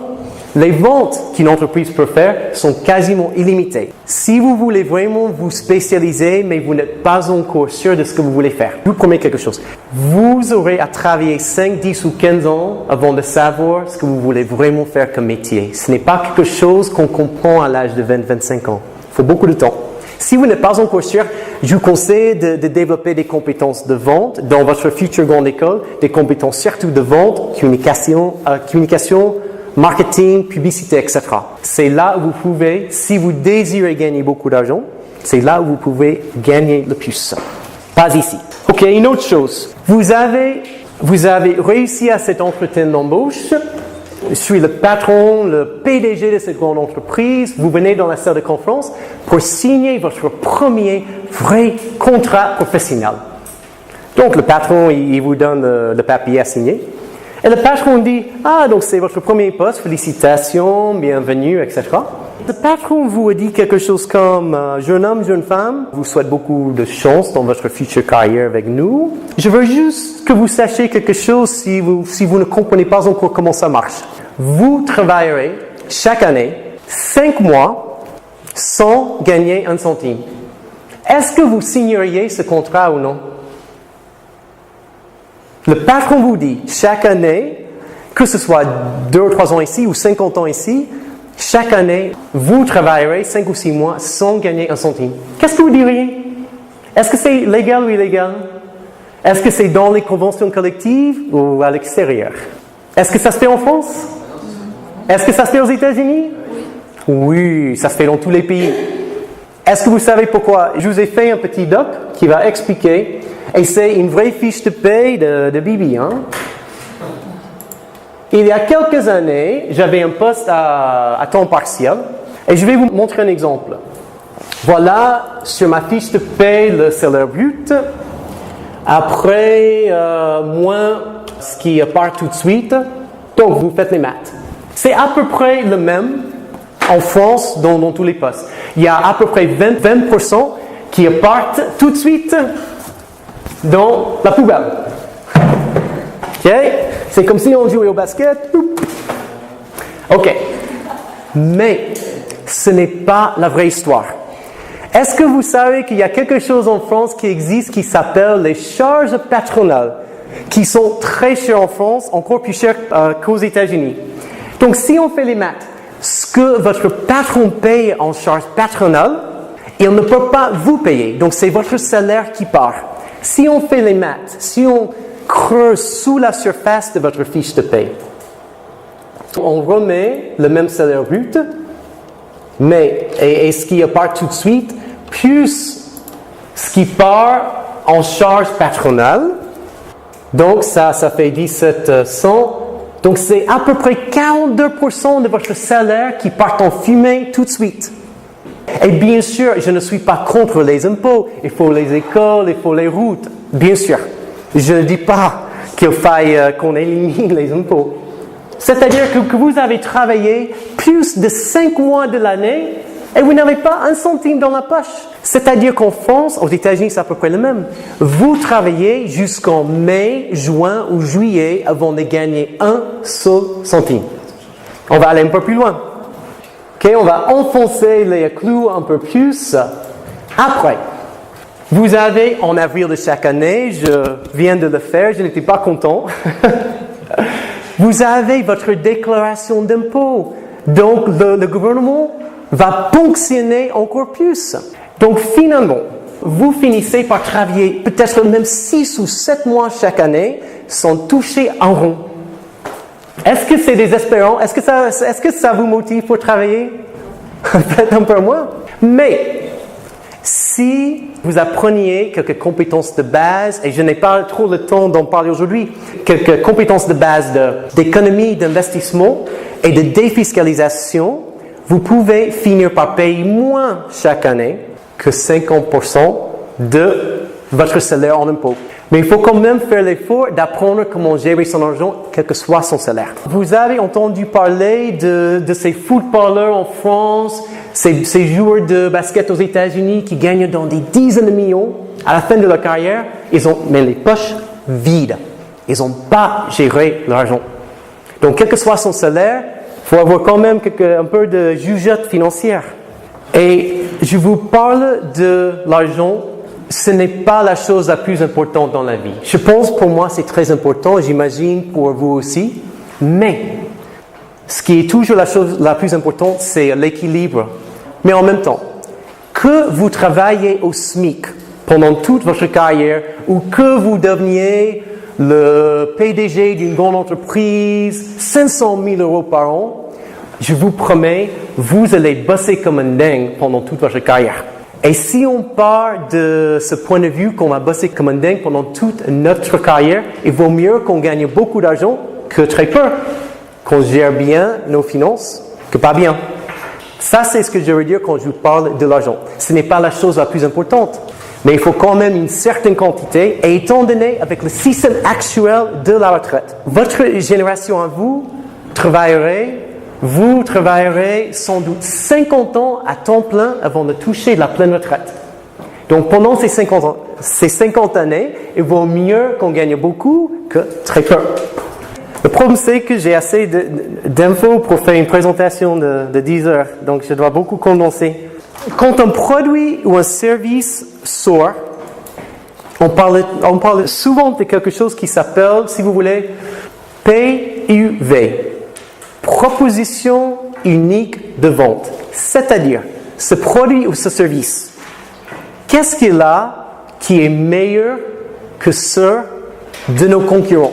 les ventes qu'une entreprise peut faire sont quasiment illimitées. Si vous voulez vraiment vous spécialiser, mais vous n'êtes pas encore sûr de ce que vous voulez faire, je vous promets quelque chose. Vous aurez à travailler 5, 10 ou 15 ans avant de savoir ce que vous voulez vraiment faire comme métier. Ce n'est pas quelque chose qu'on comprend à l'âge de 20-25 ans. Il faut beaucoup de temps. Si vous n'êtes pas encore sûr, je vous conseille de développer des compétences de vente dans votre future grande école, des compétences surtout de vente, communication, marketing, publicité, etc. C'est là où vous pouvez, si vous désirez gagner beaucoup d'argent, c'est là où vous pouvez gagner le plus. Pas ici. OK, une autre chose. Vous avez réussi à cet entretien d'embauche. Je suis le patron, le PDG de cette grande entreprise. Vous venez dans la salle de conférence pour signer votre premier vrai contrat professionnel. Donc, le patron, il vous donne le papier à signer. Et le patron dit, donc c'est votre premier poste, félicitations, bienvenue, etc. Le patron vous dit quelque chose comme jeune homme, jeune femme, vous souhaite beaucoup de chance dans votre future carrière avec nous. Je veux juste que vous sachiez quelque chose si vous ne comprenez pas encore comment ça marche. Vous travaillerez chaque année 5 mois sans gagner un centime. Est-ce que vous signeriez ce contrat ou non? Le patron vous dit chaque année, que ce soit 2 ou 3 ans ici ou 50 ans ici, chaque année, vous travaillerez 5 ou 6 mois sans gagner un centime. Qu'est-ce que vous diriez? Est-ce que c'est légal ou illégal? Est-ce que c'est dans les conventions collectives ou à l'extérieur? Est-ce que ça se fait en France? Est-ce que ça se fait aux États-Unis? Oui, ça se fait dans tous les pays. Est-ce que vous savez pourquoi? Je vous ai fait un petit doc qui va expliquer, et c'est une vraie fiche de paye de Bibi, hein? Il y a quelques années, j'avais un poste à temps partiel et je vais vous montrer un exemple. Voilà sur ma fiche de paie le salaire brut. Après, moins ce qui part tout de suite. Donc, vous faites les maths. C'est à peu près le même en France dans tous les postes. Il y a à peu près 20% qui partent tout de suite dans la poubelle. OK? C'est comme si on jouait au basket. OK. Mais ce n'est pas la vraie histoire. Est-ce que vous savez qu'il y a quelque chose en France qui existe qui s'appelle les charges patronales, qui sont très chères en France, encore plus chères qu'aux États-Unis? Donc, si on fait les maths, ce que votre patron paye en charges patronales, il ne peut pas vous payer. Donc, c'est votre salaire qui part. Si on fait les maths, si on creuse sous la surface de votre fiche de paie, on remet le même salaire brut, mais et ce qui part tout de suite, plus ce qui part en charge patronale. Donc, ça fait 1700. Donc, c'est à peu près 42% de votre salaire qui part en fumée tout de suite. Et bien sûr, je ne suis pas contre les impôts. Il faut les écoles, il faut les routes. Bien sûr. Je ne dis pas qu'il faille qu'on élimine les impôts. C'est-à-dire que vous avez travaillé plus de 5 mois de l'année et vous n'avez pas un centime dans la poche. C'est-à-dire qu'en France, aux États-Unis, c'est à peu près le même. Vous travaillez jusqu'en mai, juin ou juillet avant de gagner un seul centime. On va aller un peu plus loin. Okay, on va enfoncer les clous un peu plus. Après, vous avez en avril de chaque année, je viens de le faire, je n'étais pas content. Vous avez votre déclaration d'impôt. Donc, le gouvernement va ponctionner encore plus. Donc, finalement, vous finissez par travailler peut-être même 6 ou 7 mois chaque année sans toucher un rond. Est-ce que c'est désespérant? Est-ce que ça vous motive pour travailler? Peut-être un peu moins. Mais, si vous appreniez quelques compétences de base, et je n'ai pas trop le temps d'en parler aujourd'hui, quelques compétences de base d'économie, d'investissement et de défiscalisation, vous pouvez finir par payer moins chaque année que 50% de votre salaire en impôts. Mais il faut quand même faire l'effort d'apprendre comment gérer son argent, quel que soit son salaire. Vous avez entendu parler de ces footballeurs en France, ces joueurs de basket aux États-Unis qui gagnent dans des dizaines de millions. À la fin de leur carrière, ils ont les poches vides. Ils n'ont pas géré l'argent. Donc, quel que soit son salaire, il faut avoir quand même un peu de jugeote financière. Et je vous parle de l'argent. Ce n'est pas la chose la plus importante dans la vie. Je pense pour moi c'est très important, j'imagine pour vous aussi. Mais ce qui est toujours la chose la plus importante, c'est l'équilibre. Mais en même temps, que vous travaillez au SMIC pendant toute votre carrière ou que vous deveniez le PDG d'une grande entreprise, 500 000 € par an, je vous promets, vous allez bosser comme un dingue pendant toute votre carrière. Et si on part de ce point de vue qu'on va bosser comme un dingue pendant toute notre carrière, il vaut mieux qu'on gagne beaucoup d'argent que très peu, qu'on gère bien nos finances que pas bien. Ça, c'est ce que je veux dire quand je vous parle de l'argent. Ce n'est pas la chose la plus importante, mais il faut quand même une certaine quantité. Et étant donné, avec le système actuel de la retraite, votre génération à vous travaillerait vous travaillerez sans doute 50 ans à temps plein avant de toucher la pleine retraite. Donc pendant ces 50 années, il vaut mieux qu'on gagne beaucoup que très peu. Le problème, c'est que j'ai assez d'infos pour faire une présentation de 10 heures, donc je dois beaucoup condenser. Quand un produit ou un service sort, on parle souvent de quelque chose qui s'appelle, si vous voulez, PUV, proposition unique de vente. C'est-à-dire, ce produit ou ce service, qu'est-ce qu'il a qui est meilleur que ceux de nos concurrents?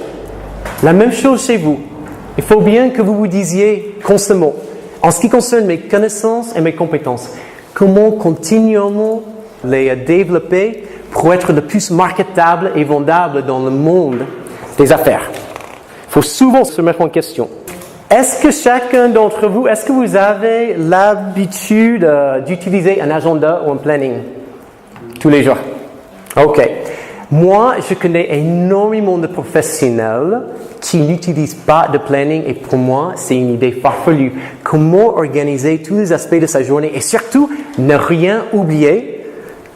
La même chose chez vous. Il faut bien que vous vous disiez constamment, en ce qui concerne mes connaissances et mes compétences, comment continuellement les développer pour être le plus marketable et vendable dans le monde des affaires. Il faut souvent se mettre en question. Est-ce que chacun d'entre vous, est-ce que vous avez l'habitude d'utiliser un agenda ou un planning tous les jours? OK. Moi, je connais énormément de professionnels qui n'utilisent pas de planning et pour moi, c'est une idée farfelue. Comment organiser tous les aspects de sa journée et surtout, ne rien oublier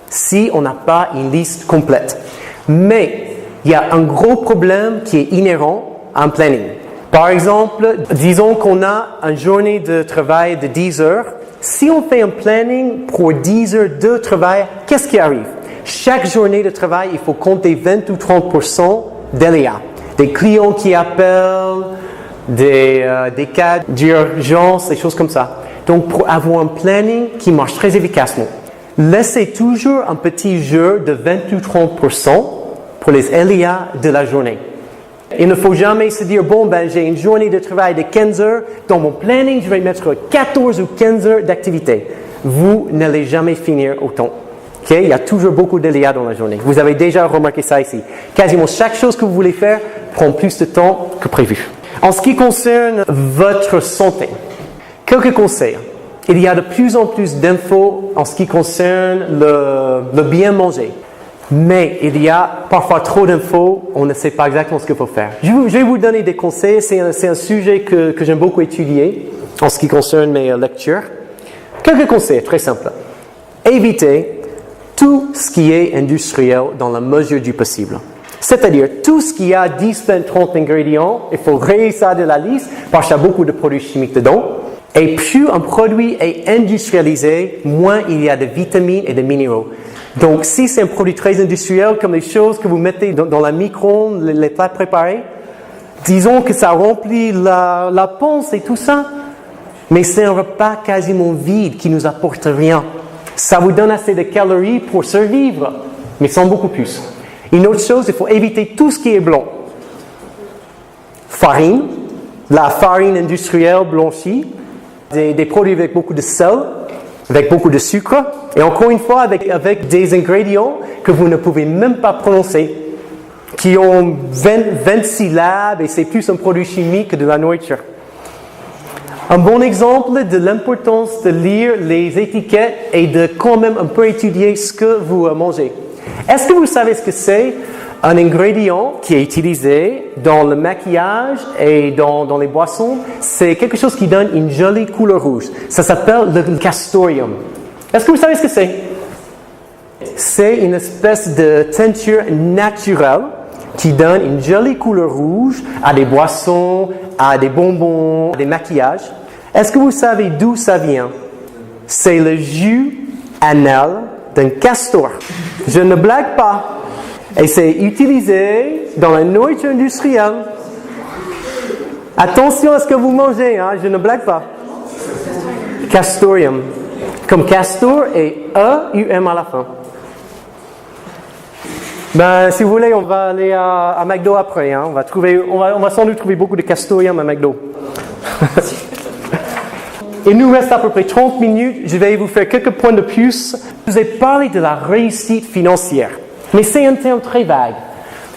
si on n'a pas une liste complète. Mais, il y a un gros problème qui est inhérent à un planning. Par exemple, disons qu'on a une journée de travail de 10 heures. Si on fait un planning pour 10 heures de travail, qu'est-ce qui arrive? Chaque journée de travail, il faut compter 20 ou 30% d'aléas. Des clients qui appellent, des cas d'urgence, des choses comme ça. Donc, pour avoir un planning qui marche très efficacement, laissez toujours un petit jeu de 20 ou 30% pour les aléas de la journée. Il ne faut jamais se dire, bon, j'ai une journée de travail de 15 heures. Dans mon planning, je vais mettre 14 ou 15 heures d'activité. Vous n'allez jamais finir autant. Okay? Il y a toujours beaucoup d'aléas dans la journée. Vous avez déjà remarqué ça ici. Quasiment chaque chose que vous voulez faire prend plus de temps que prévu. En ce qui concerne votre santé, quelques conseils. Il y a de plus en plus d'infos en ce qui concerne le bien manger. Mais il y a parfois trop d'infos, on ne sait pas exactement ce qu'il faut faire. Je vais vous donner des conseils. C'est un sujet que j'aime beaucoup étudier en ce qui concerne mes lectures. Quelques conseils très simples. Évitez tout ce qui est industriel dans la mesure du possible. C'est-à-dire, tout ce qui a 10, 20, 30 ingrédients, il faut rayer ça de la liste parce qu'il y a beaucoup de produits chimiques dedans. Et plus un produit est industrialisé, moins il y a de vitamines et de minéraux. Donc, si c'est un produit très industriel, comme les choses que vous mettez dans la micro-ondes, les plats préparés, disons que ça remplit la panse et tout ça, mais c'est un repas quasiment vide qui nous apporte rien. Ça vous donne assez de calories pour survivre, mais sans beaucoup plus. Une autre chose, il faut éviter tout ce qui est blanc. Farine, la farine industrielle blanchie, des produits avec beaucoup de sel, avec beaucoup de sucre, et encore une fois avec des ingrédients que vous ne pouvez même pas prononcer, qui ont 20 syllabes et c'est plus un produit chimique que de la nourriture. Un bon exemple de l'importance de lire les étiquettes et de quand même un peu étudier ce que vous mangez. Est-ce que vous savez ce que c'est un ingrédient qui est utilisé dans le maquillage et dans les boissons? C'est quelque chose qui donne une jolie couleur rouge. Ça s'appelle le castoreum. Est-ce que vous savez ce que c'est? C'est une espèce de teinture naturelle qui donne une jolie couleur rouge à des boissons, à des bonbons, à des maquillages. Est-ce que vous savez d'où ça vient? C'est le jus anal d'un castor. Je ne blague pas. Et c'est utilisé dans la nourriture industrielle. Attention à ce que vous mangez, hein? Je ne blague pas. Castoreum. Comme castor et E-U-M à la fin. Si vous voulez, on va aller à McDo après. Hein? On va sans doute trouver beaucoup de castoreum à McDo. Il nous reste à peu près 30 minutes. Je vais vous faire quelques points de plus. Je vous ai parlé de la réussite financière. Mais c'est un terme très vague.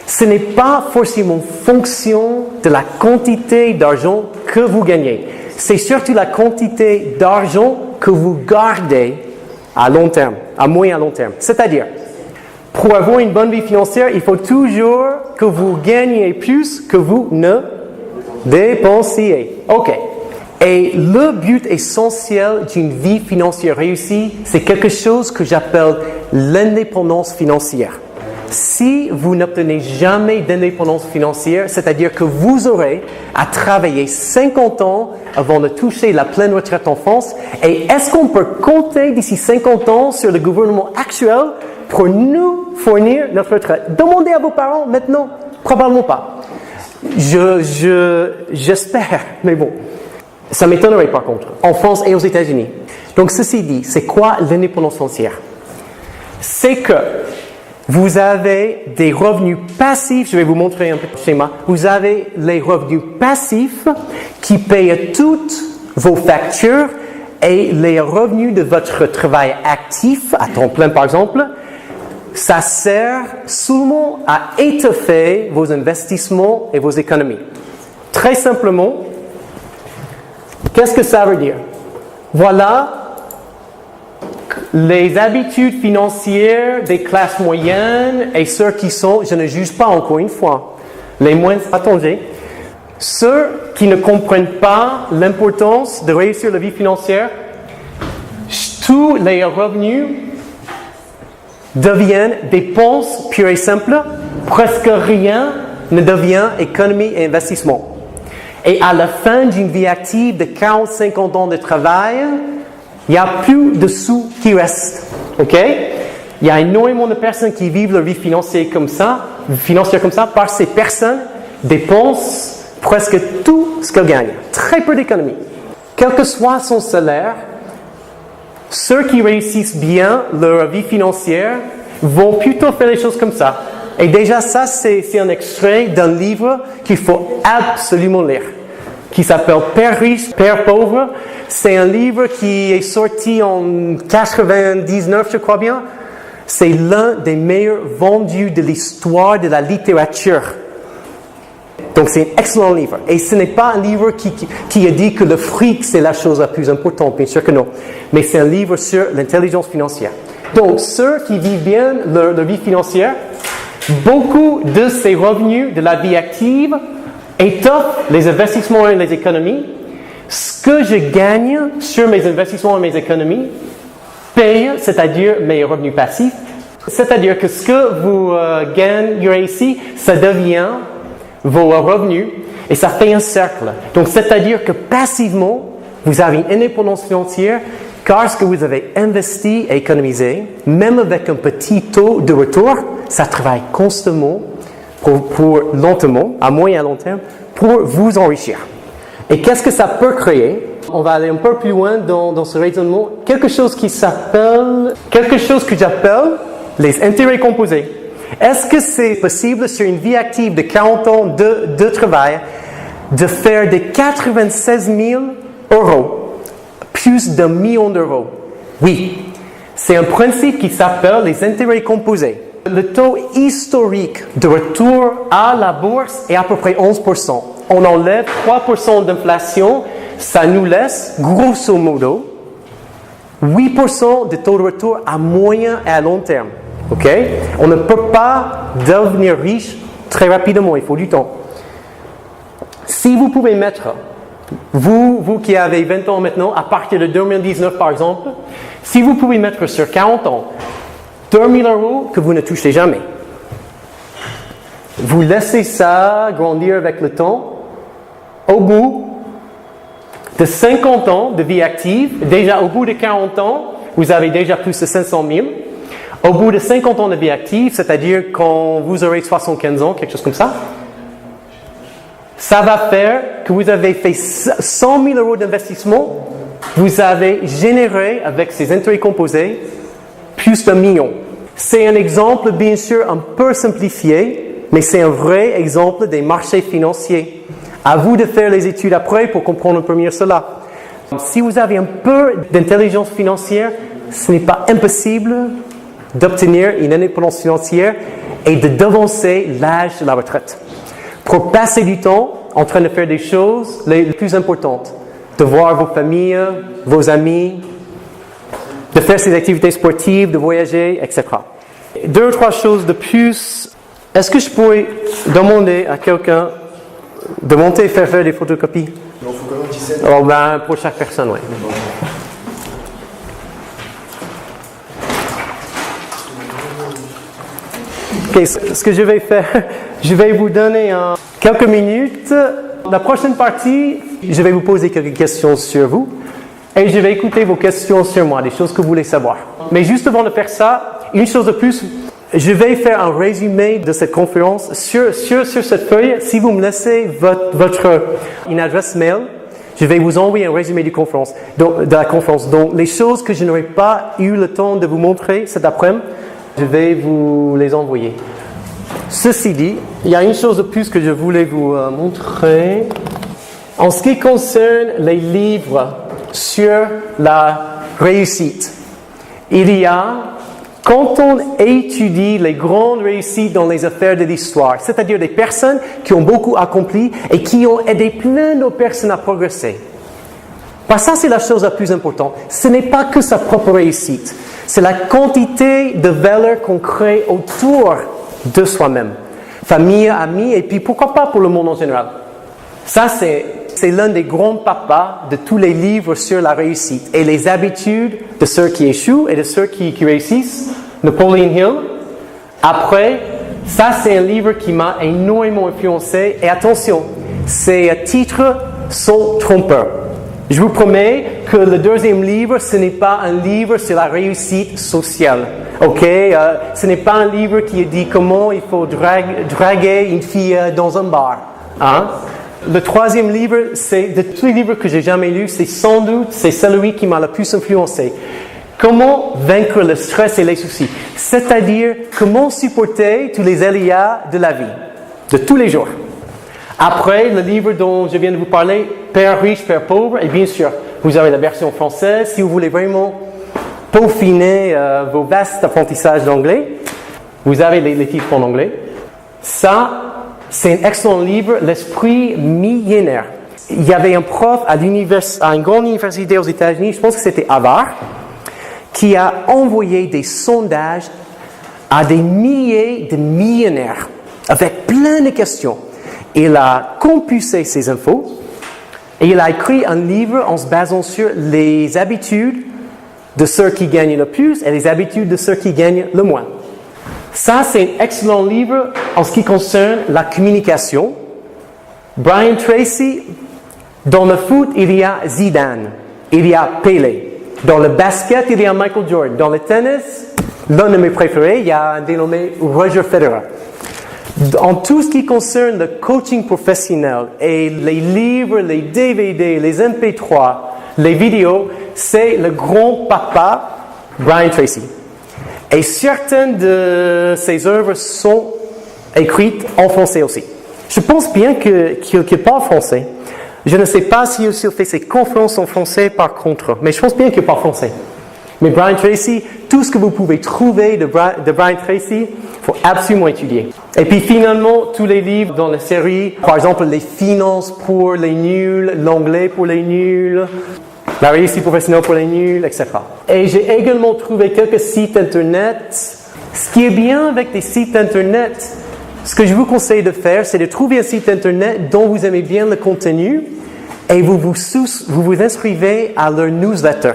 Ce n'est pas forcément fonction de la quantité d'argent que vous gagnez. C'est surtout la quantité d'argent que vous gardez à long terme, à moyen et à long terme. C'est-à-dire, pour avoir une bonne vie financière, il faut toujours que vous gagniez plus que vous ne dépensiez. OK. Et le but essentiel d'une vie financière réussie, c'est quelque chose que j'appelle l'indépendance financière. Si vous n'obtenez jamais d'indépendance financière, c'est-à-dire que vous aurez à travailler 50 ans avant de toucher la pleine retraite en France, et est-ce qu'on peut compter d'ici 50 ans sur le gouvernement actuel pour nous fournir notre retraite? Demandez à vos parents maintenant, probablement pas. J'espère, mais bon. Ça m'étonnerait par contre, en France et aux États-Unis. Donc ceci dit, c'est quoi l'indépendance financière? C'est que vous avez des revenus passifs, je vais vous montrer un peu le schéma. Vous avez les revenus passifs qui payent toutes vos factures et les revenus de votre travail actif, à temps plein par exemple, ça sert seulement à étoffer vos investissements et vos économies. Très simplement, qu'est-ce que ça veut dire? Voilà les habitudes financières des classes moyennes et ceux qui sont, je ne juge pas encore une fois, les moins attendus, ceux qui ne comprennent pas l'importance de réussir la vie financière, tous les revenus deviennent dépenses pures et simples, presque rien ne devient économie et investissement. Et à la fin d'une vie active de 40-50 ans de travail, il n'y a plus de sous qui restent. OK? Il y a énormément de personnes qui vivent leur vie financière comme ça, parce que ces personnes dépensent presque tout ce qu'elles gagnent. Très peu d'économie. Quel que soit son salaire, ceux qui réussissent bien leur vie financière vont plutôt faire les choses comme ça. Et déjà, ça, c'est un extrait d'un livre qu'il faut absolument lire, qui s'appelle Père riche, Père pauvre. C'est un livre qui est sorti en 99, je crois bien. C'est l'un des meilleurs vendus de l'histoire de la littérature. Donc, c'est un excellent livre. Et ce n'est pas un livre qui a dit que le fric, c'est la chose la plus importante. Bien sûr que non. Mais c'est un livre sur l'intelligence financière. Donc, ceux qui vivent bien leur vie financière, beaucoup de ces revenus de la vie active étoffent les investissements et les économies. Ce que je gagne sur mes investissements et mes économies paye, c'est-à-dire mes revenus passifs. C'est-à-dire que ce que vous gagnez ici, ça devient vos revenus et ça fait un cercle. Donc, c'est-à-dire que passivement, vous avez une indépendance financière car ce que vous avez investi et économisé, même avec un petit taux de retour, ça travaille constamment pour lentement, à moyen et à long terme, pour vous enrichir. Et qu'est-ce que ça peut créer? On va aller un peu plus loin dans ce raisonnement. Quelque chose que j'appelle les intérêts composés. Est-ce que c'est possible sur une vie active de 40 ans de travail de faire des 96 000 euros plus d'1 million d'euros? Oui. C'est un principe qui s'appelle les intérêts composés. Le taux historique de retour à la bourse est à peu près 11%. On enlève 3% d'inflation, ça nous laisse, grosso modo, 8% de taux de retour à moyen et à long terme. OK? On ne peut pas devenir riche très rapidement, il faut du temps. Si vous pouvez mettre, vous qui avez 20 ans maintenant, à partir de 2019 par exemple, si vous pouvez mettre sur 40 ans 2 000 euros que vous ne touchez jamais, vous laissez ça grandir avec le temps, au bout de 50 ans de vie active, déjà au bout de 40 ans, vous avez déjà plus de 500 000. Au bout de 50 ans de vie active, c'est-à-dire quand vous aurez 75 ans, quelque chose comme ça, ça va faire que vous avez fait 100 000 euros d'investissement, vous avez généré avec ces intérêts composés plus d'1 million. C'est un exemple bien sûr un peu simplifié, mais c'est un vrai exemple des marchés financiers. À vous de faire les études après pour comprendre un peu mieux cela. Si vous avez un peu d'intelligence financière, ce n'est pas impossible d'obtenir une indépendance financière et de devancer l'âge de la retraite. Pour passer du temps en train de faire des choses les plus importantes, de voir vos familles, vos amis, de faire ses activités sportives, de voyager, etc. 2 ou 3 choses de plus. Est-ce que je pourrais demander à quelqu'un de monter et faire des photocopies? Non, il faut quand même dizaine. Oh, ben, pour chaque personne, oui. Ok, ce que je vais faire, je vais vous donner quelques minutes. La prochaine partie, je vais vous poser quelques questions sur vous et je vais écouter vos questions sur moi, des choses que vous voulez savoir. Mais juste avant de faire ça, une chose de plus, je vais faire un résumé de cette conférence sur cette feuille. Si vous me laissez une adresse mail, je vais vous envoyer un résumé de la conférence. Donc, les choses que je n'aurai pas eu le temps de vous montrer cet après-midi, je vais vous les envoyer. Ceci dit, il y a une chose de plus que je voulais vous montrer. En ce qui concerne les livres sur la réussite, quand on étudie les grandes réussites dans les affaires de l'histoire, c'est-à-dire des personnes qui ont beaucoup accompli et qui ont aidé plein d'autres personnes à progresser. Parce que ça, c'est la chose la plus importante. Ce n'est pas que sa propre réussite. C'est la quantité de valeur qu'on crée autour de soi-même. Famille, amis, et puis pourquoi pas pour le monde en général. Ça, c'est l'un des grands papas de tous les livres sur la réussite et les habitudes de ceux qui échouent et de ceux qui réussissent. Napoleon Hill. Après, ça, c'est un livre qui m'a énormément influencé. Et attention, ces titres sont trompeurs. Je vous promets que le deuxième livre, ce n'est pas un livre sur la réussite sociale. Ok, ce n'est pas un livre qui dit comment il faut draguer une fille dans un bar. Hein? Le troisième livre, c'est de tous les livres que j'ai jamais lus, c'est celui qui m'a le plus influencé. Comment vaincre le stress et les soucis. C'est-à-dire, comment supporter tous les aléas de la vie, de tous les jours. Après, le livre dont je viens de vous parler, Père riche, Père pauvre, et bien sûr, vous avez la version française. Si vous voulez vraiment peaufiner vos vastes apprentissages d'anglais, vous avez les titres en anglais. Ça, c'est un excellent livre, L'esprit millénaire. Il y avait un prof à une grande université aux États-Unis, je pense que c'était Harvard, qui a envoyé des sondages à des milliers de millionnaires avec plein de questions. Il a compulsé ces infos et il a écrit un livre en se basant sur les habitudes de ceux qui gagnent le plus et les habitudes de ceux qui gagnent le moins. Ça, c'est un excellent livre en ce qui concerne la communication. Brian Tracy, dans le foot, il y a Zidane, il y a Pelé. Dans le basket, il y a Michael Jordan. Dans le tennis, l'un de mes préférés, il y a un dénommé Roger Federer. En tout ce qui concerne le coaching professionnel et les livres, les DVD, les MP3, les vidéos, c'est le grand papa Brian Tracy. Et certaines de ses œuvres sont écrites en français aussi. Je pense bien qu'il parle français. Je ne sais pas s'il fait ses conférences en français par contre, mais je pense bien qu'il parle français. Mais Brian Tracy, tout ce que vous pouvez trouver de Brian Tracy, il faut absolument étudier. Et puis finalement, tous les livres dans la série, par exemple, les finances pour les nuls, l'anglais pour les nuls, la réussite professionnelle pour les nuls, etc. Et j'ai également trouvé quelques sites Internet. Ce qui est bien avec des sites Internet, ce que je vous conseille de faire, c'est de trouver un site Internet dont vous aimez bien le contenu et vous vous inscrivez à leur newsletter.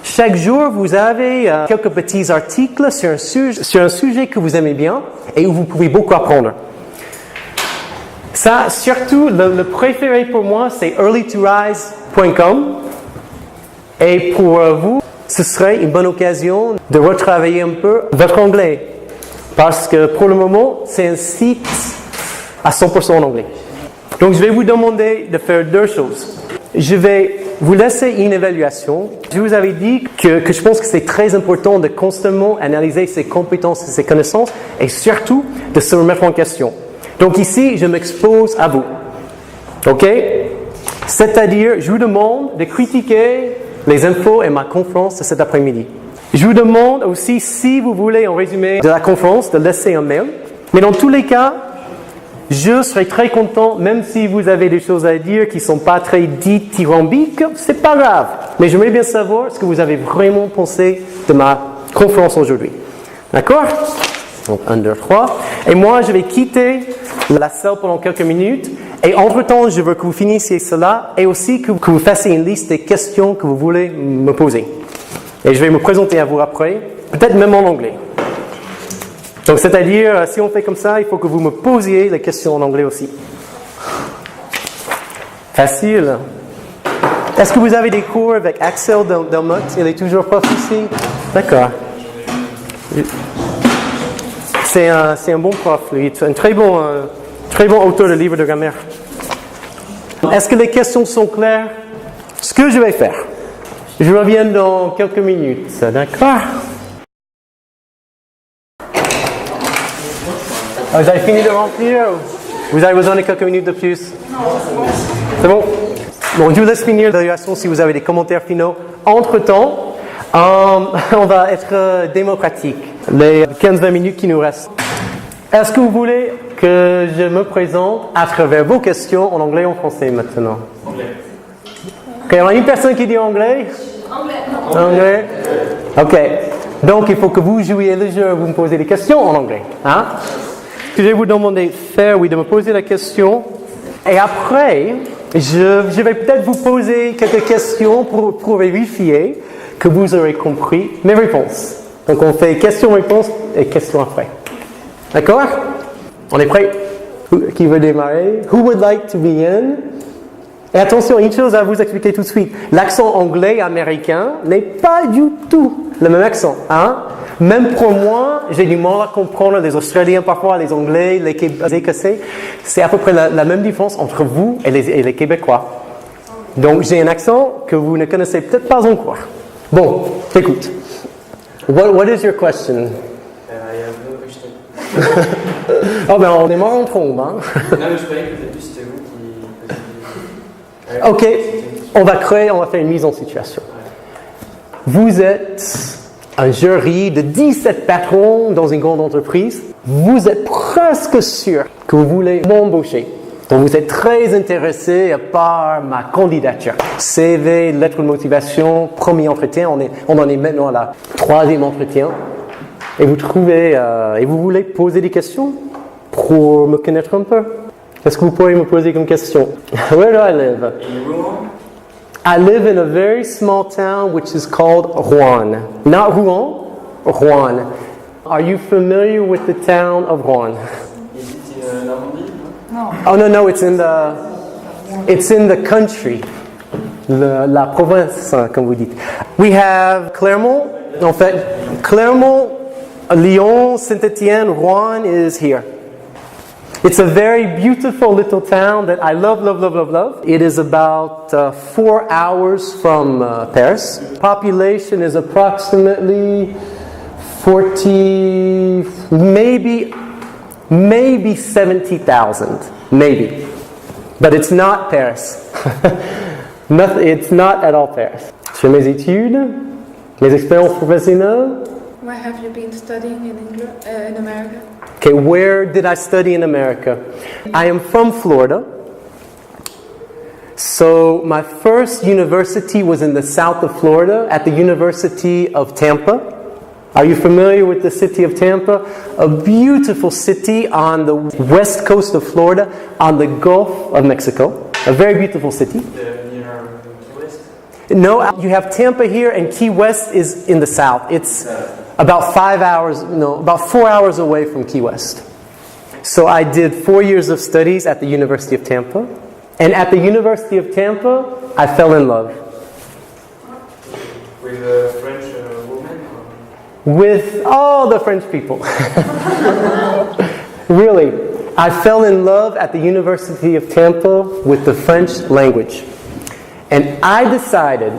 Chaque jour, vous avez quelques petits articles sur un sujet que vous aimez bien et où vous pouvez beaucoup apprendre. Ça, surtout, le préféré pour moi, c'est earlytorise.com. Et pour vous, ce serait une bonne occasion de retravailler un peu votre anglais. Parce que pour le moment, c'est un site à 100% en anglais. Donc, je vais vous demander de faire deux choses. Je vais vous laisser une évaluation. Je vous avais dit que je pense que c'est très important de constamment analyser ses compétences et ses connaissances et surtout de se remettre en question. Donc ici, je m'expose à vous. OK? C'est-à-dire, je vous demande de critiquer les infos et ma conférence de cet après-midi. Je vous demande aussi, si vous voulez en résumé de la conférence, de laisser un mail. Mais dans tous les cas, je serai très content, même si vous avez des choses à dire qui ne sont pas très dithyrambiques, c'est pas grave. Mais j'aimerais bien savoir ce que vous avez vraiment pensé de ma conférence aujourd'hui. D'accord? Donc, 1, 2, 3. Et moi, je vais quitter la salle pendant quelques minutes Et entre-temps, je veux que vous finissiez cela et aussi que vous fassiez une liste des questions que vous voulez me poser. Et je vais me présenter à vous après, peut-être même en anglais. Donc, c'est-à-dire, si on fait comme ça, il faut que vous me posiez les questions en anglais aussi. Facile. Est-ce que vous avez des cours avec Axel Delmotte? Il est toujours prof ici? D'accord. C'est un bon prof, lui. C'est un très bon auteur de livres de grammaire. Est-ce que les questions sont claires? Ce que je vais faire, je reviens dans quelques minutes. D'accord? Vous avez fini de remplir? Vous avez besoin de quelques minutes de plus? C'est bon? Bon, je vous laisse finir l'évaluation si vous avez des commentaires finaux. Entre-temps, on va être démocratique. Les 15-20 minutes qui nous restent. Est-ce que vous voulez que je me présente à travers vos questions en anglais ou en français maintenant? Anglais. Ok, il y a une personne qui dit anglais? Anglais. Ok. Donc, il faut que vous jouiez le jeu, vous me posez des questions en anglais. Hein? Ce que je vais vous demander de faire, oui, de me poser la question. Et après, je vais peut-être vous poser quelques questions pour vérifier que vous aurez compris mes réponses. Donc, on fait question-réponse et question après. D'accord? On est prêt? Qui veut démarrer? Who would like to begin? Et attention, une chose à vous expliquer tout de suite. L'accent anglais américain n'est pas du tout le même accent. Hein? Même pour moi, j'ai du mal à comprendre les Australiens parfois, les Anglais, les Écossais. C'est à peu près la même différence entre vous et les Québécois. Donc, j'ai un accent que vous ne connaissez peut-être pas encore. Bon, écoute. What is your question? I have no question. Oh ben, on est mort en trombe, hein? Non, mais je croyais que au début c'était vous qui. Ok, on va faire une mise en situation. Vous êtes un jury de 17 patrons dans une grande entreprise. Vous êtes presque sûr que vous voulez m'embaucher. Donc vous êtes très intéressé par ma candidature. CV, lettre de motivation, premier entretien. On en est maintenant à la 3e entretien. Et vous voulez poser des questions pour me connaître un peu. Est-ce que vous pourriez me poser comme question? Where do I live? In Rouen? I live in a very small town which is called Rouen. Not Rouen, Rouen. Are you familiar with the town of Rouen? Is it in Normandie? Non. Oh no, it's in the country. La province, comme vous dites. We have Clermont. En fait, Clermont, Lyon, Saint-Étienne, Rouen is here. It's a very beautiful little town that I love. It is about 4 hours from Paris. Population is approximately 40, maybe 70,000, maybe. But it's not Paris. It's not at all Paris. Je fais mes études, mes expériences professionnelles. Where have you been studying in England, in America? Okay, where did I study in America? I am from Florida. So my first university was in the south of Florida at the University of Tampa. Are you familiar with the city of Tampa? A beautiful city on the west coast of Florida, on the Gulf of Mexico. A very beautiful city. Near Key West? No, you have Tampa here and Key West is in the south. It's about 4 hours away from Key West. So I did 4 years of studies at the University of Tampa. And at the University of Tampa, I fell in love. With a French woman? With all the French people. Really. I fell in love at the University of Tampa with the French language. And I decided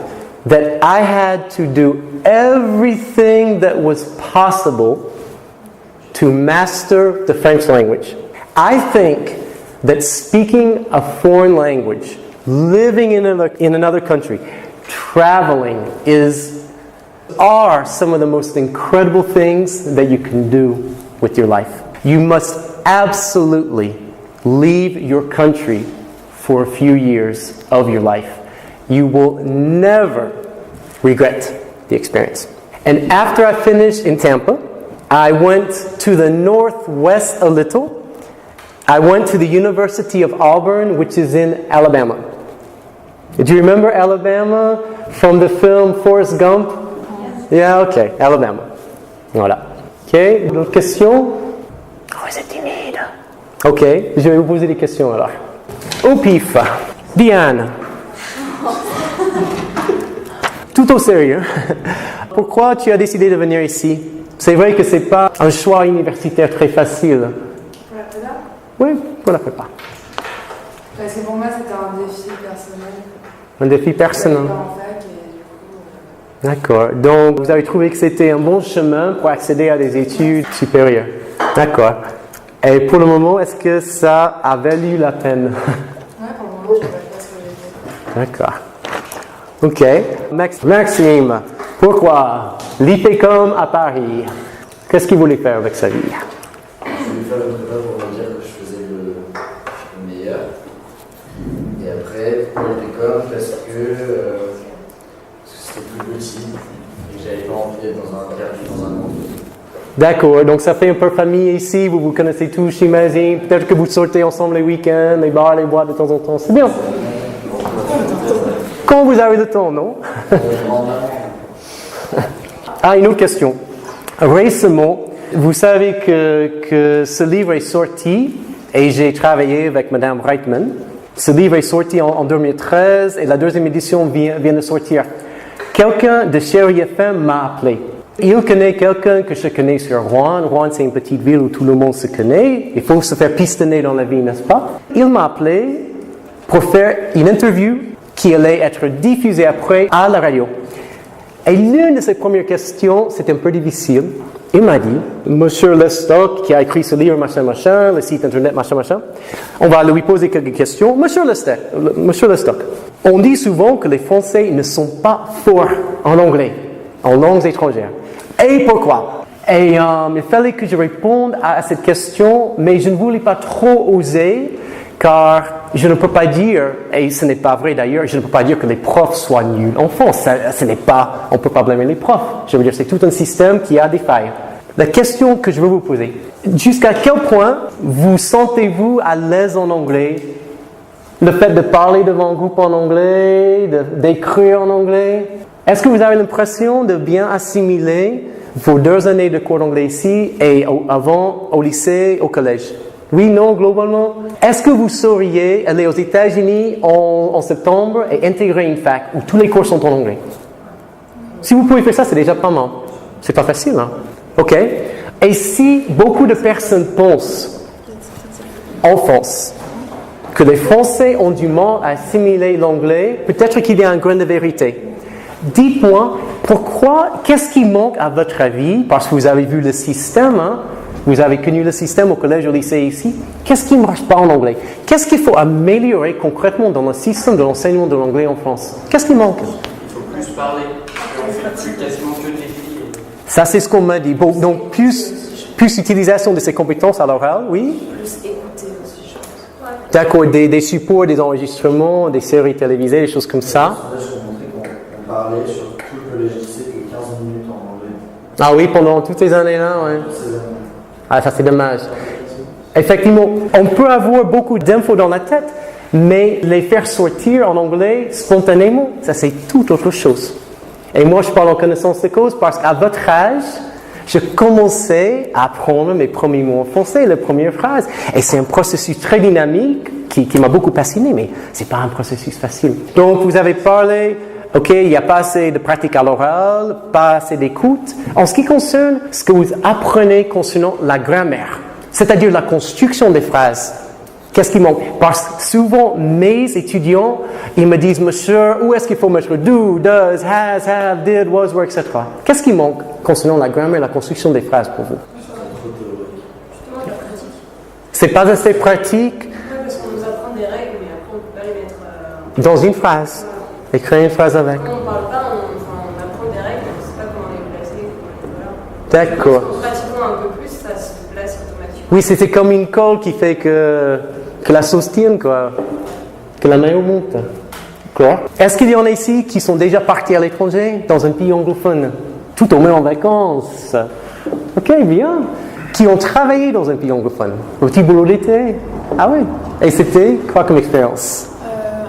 that I had to do everything that was possible to master the French language. I think that speaking a foreign language, living in another country, traveling are some of the most incredible things that you can do with your life. You must absolutely leave your country for a few years of your life. You will never regret the experience. And after I finished in Tampa, I went to the northwest a little, I went to the University of Auburn, which is in Alabama. Do you remember Alabama from the film Forrest Gump? Yeah, okay, Alabama. Voilà. Ok, d'autres questions? Oh, vous êtes timide. Ok, je vais vous poser des questions alors. Au pif. Diane. Tout au sérieux. Pourquoi tu as décidé de venir ici? C'est vrai que ce n'est pas un choix universitaire très facile. Pour la prépa? Oui, pour la prépa. Parce que pour moi, c'était un défi personnel. Un défi personnel. Je suis en fac et du coup... D'accord. Donc, vous avez trouvé que c'était un bon chemin pour accéder à des études supérieures. D'accord. Et pour le moment, est-ce que ça a valu la peine? Ouais, pour le moment, je ne sais pas ce que j'ai fait. D'accord. Ok. Maxime, pourquoi l'IPCOM à Paris? Qu'est-ce qu'il voulait faire avec sa vie? Je voulais faire une prépa pour me dire que je faisais le meilleur. Et après, pour l'IPCOM, parce que c'était plus petit et que j'avais pas envie d'être perdu dans un monde. D'accord, donc ça fait un peu famille ici, vous vous connaissez tous, j'imagine. Peut-être que vous sortez ensemble les week-ends, les bars, les boîtes de temps en temps. C'est bien. Quand vous avez le temps, non? Ah, une autre question. Récemment, vous savez que ce livre est sorti et j'ai travaillé avec Madame Reitman. Ce livre est sorti en 2013 et la deuxième édition vient de sortir. Quelqu'un de Chérie FM m'a appelé. Il connaît quelqu'un que je connais sur Rouen. Rouen, c'est une petite ville où tout le monde se connaît. Il faut se faire pistonner dans la vie, n'est-ce pas? Il m'a appelé pour faire une interview qui allait être diffusée après à la radio. Et l'une de ses premières questions, c'était un peu difficile. Il m'a dit, Monsieur Lestock, qui a écrit ce livre, machin, machin, le site internet, machin, machin, on va lui poser quelques questions. Monsieur Lestock, on dit souvent que les Français ne sont pas forts en anglais, en langues étrangères. Et pourquoi? Et il fallait que je réponde à cette question, mais je ne voulais pas trop oser, car je ne peux pas dire, et ce n'est pas vrai d'ailleurs, je ne peux pas dire que les profs soient nuls en France. On ne peut pas blâmer les profs. Je veux dire, c'est tout un système qui a des failles. La question que je veux vous poser, jusqu'à quel point vous sentez-vous à l'aise en anglais? Le fait de parler devant un groupe en anglais, d'écrire en anglais? Est-ce que vous avez l'impression de bien assimiler vos 2 années de cours d'anglais ici et avant au lycée, au collège? Oui, non, globalement. Est-ce que vous sauriez aller aux États-Unis en septembre et intégrer une fac où tous les cours sont en anglais? Si vous pouvez faire ça, c'est déjà pas mal. C'est pas facile, hein? OK? Et si beaucoup de personnes pensent, en France, que les Français ont du mal à assimiler l'anglais, peut-être qu'il y a un grain de vérité. Dites-moi, pourquoi, qu'est-ce qui manque à votre avis? Parce que vous avez vu le système, hein? Vous avez connu le système au collège, au lycée ici. Qu'est-ce qui ne marche pas en anglais? Qu'est-ce qu'il faut améliorer concrètement dans le système de l'enseignement de l'anglais en France? Qu'est-ce qui manque? Il faut plus parler. On fait plus quasiment que de l'écrit. Ça, c'est ce qu'on m'a dit. Bon, donc, plus utilisation de ces compétences à l'oral, oui? Plus écouter aussi, je pense. D'accord, des supports, des enregistrements, des séries télévisées, des choses comme ça. En fait, je vous montrais qu'on parlait sur tout le collège lycée que 15 minutes en anglais. Ah oui, pendant toutes ces années-là, oui. Ah, ça c'est dommage. Effectivement, on peut avoir beaucoup d'infos dans la tête, mais les faire sortir en anglais spontanément, ça c'est tout autre chose. Et moi, je parle en connaissance de cause parce qu'à votre âge, je commençais à apprendre mes premiers mots en français, les premières phrases. Et c'est un processus très dynamique qui m'a beaucoup passionné, mais ce n'est pas un processus facile. Donc, vous avez parlé... OK, il n'y a pas assez de pratique à l'oral, pas assez d'écoute. En ce qui concerne ce que vous apprenez concernant la grammaire, c'est-à-dire la construction des phrases, qu'est-ce qui manque? Parce que souvent, mes étudiants, ils me disent, monsieur, où est-ce qu'il faut mettre do, does, has, have, did, was, were, etc. Qu'est-ce qui manque concernant la grammaire et la construction des phrases pour vous? C'est pas assez pratique? Oui, parce qu'on nous apprend des règles, mais après on ne peut pas les mettre dans une phrase. Et créer une phrase avec. Quand on ne parle pas, on apprend des règles, mais on ne sait pas comment les placer. Voilà. D'accord. En pratiquant un peu plus, ça se place automatiquement. Oui, c'était comme une colle qui fait que la sauce tienne, quoi. Que la maillot monte. Quoi? Est-ce qu'il y en a ici qui sont déjà partis à l'étranger, dans un pays anglophone? Tout au moins en vacances. OK, bien. qui ont travaillé dans un pays anglophone. Au petit boulot d'été. Ah oui. Et c'était quoi comme expérience?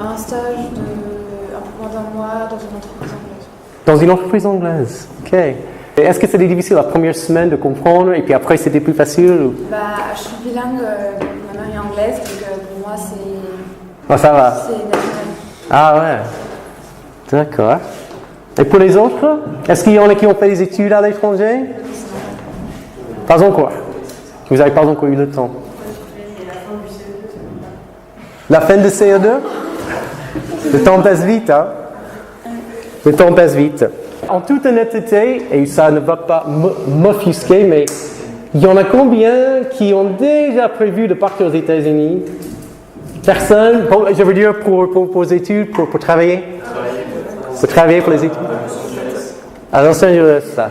Un stage de un peu moins d'un mois dans une entreprise anglaise. Dans une entreprise anglaise. Ok. Et est-ce que c'était difficile la première semaine de comprendre et puis après c'était plus facile ou... Je suis bilingue, ma mère est anglaise, donc pour moi c'est Ah, ça va. naturel. Ah ouais. D'accord. Et pour les autres, est-ce qu'il y en a qui ont fait des études à l'étranger? Pas encore. Vous n'avez pas encore eu le temps. La fin de CE2? Le temps passe vite, hein? Le temps passe vite. En toute honnêteté, et ça ne va pas m'offusquer, mais il y en a combien qui ont déjà prévu de partir aux États-Unis? Personne? Je veux dire pour vos études, pour travailler? Pour travailler pour les études? À Los Angeles, ça.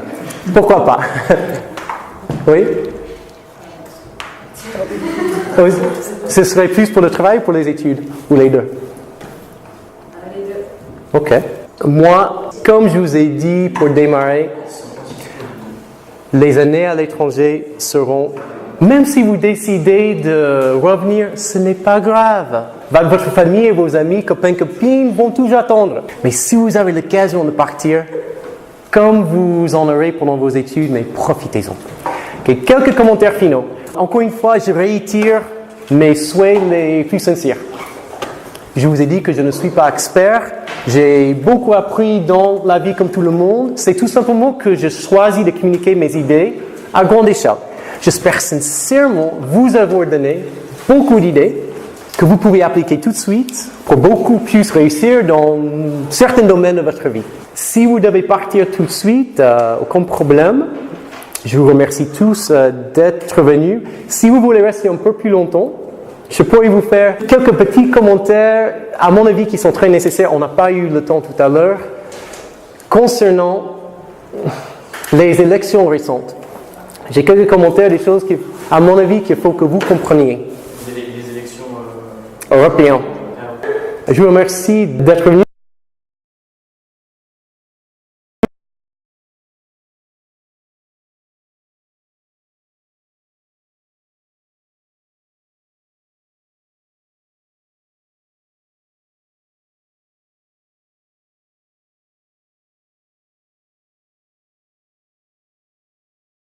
Pourquoi pas? Oui? Ce serait plus pour le travail ou pour les études? Ou les deux? Les deux. Ok. Moi, comme je vous ai dit pour démarrer, les années à l'étranger seront, même si vous décidez de revenir, ce n'est pas grave. Votre famille et vos amis, copains, copines vont toujours attendre. Mais si vous avez l'occasion de partir, comme vous en aurez pendant vos études, mais profitez-en. Okay, quelques commentaires finaux. Encore une fois, je réitère mes souhaits les plus sincères. Je vous ai dit que je ne suis pas expert. J'ai beaucoup appris dans la vie comme tout le monde. C'est tout simplement que je choisis de communiquer mes idées à grande échelle. J'espère sincèrement vous avoir donné beaucoup d'idées que vous pouvez appliquer tout de suite pour beaucoup plus réussir dans certains domaines de votre vie. Si vous devez partir tout de suite, aucun problème. Je vous remercie tous d'être venus. Si vous voulez rester un peu plus longtemps, je pourrais vous faire quelques petits commentaires, à mon avis, qui sont très nécessaires. On n'a pas eu le temps tout à l'heure. Concernant les élections récentes. J'ai quelques commentaires, des choses, à mon avis, qu'il faut que vous compreniez. Les élections Européennes. Je vous remercie d'être venu.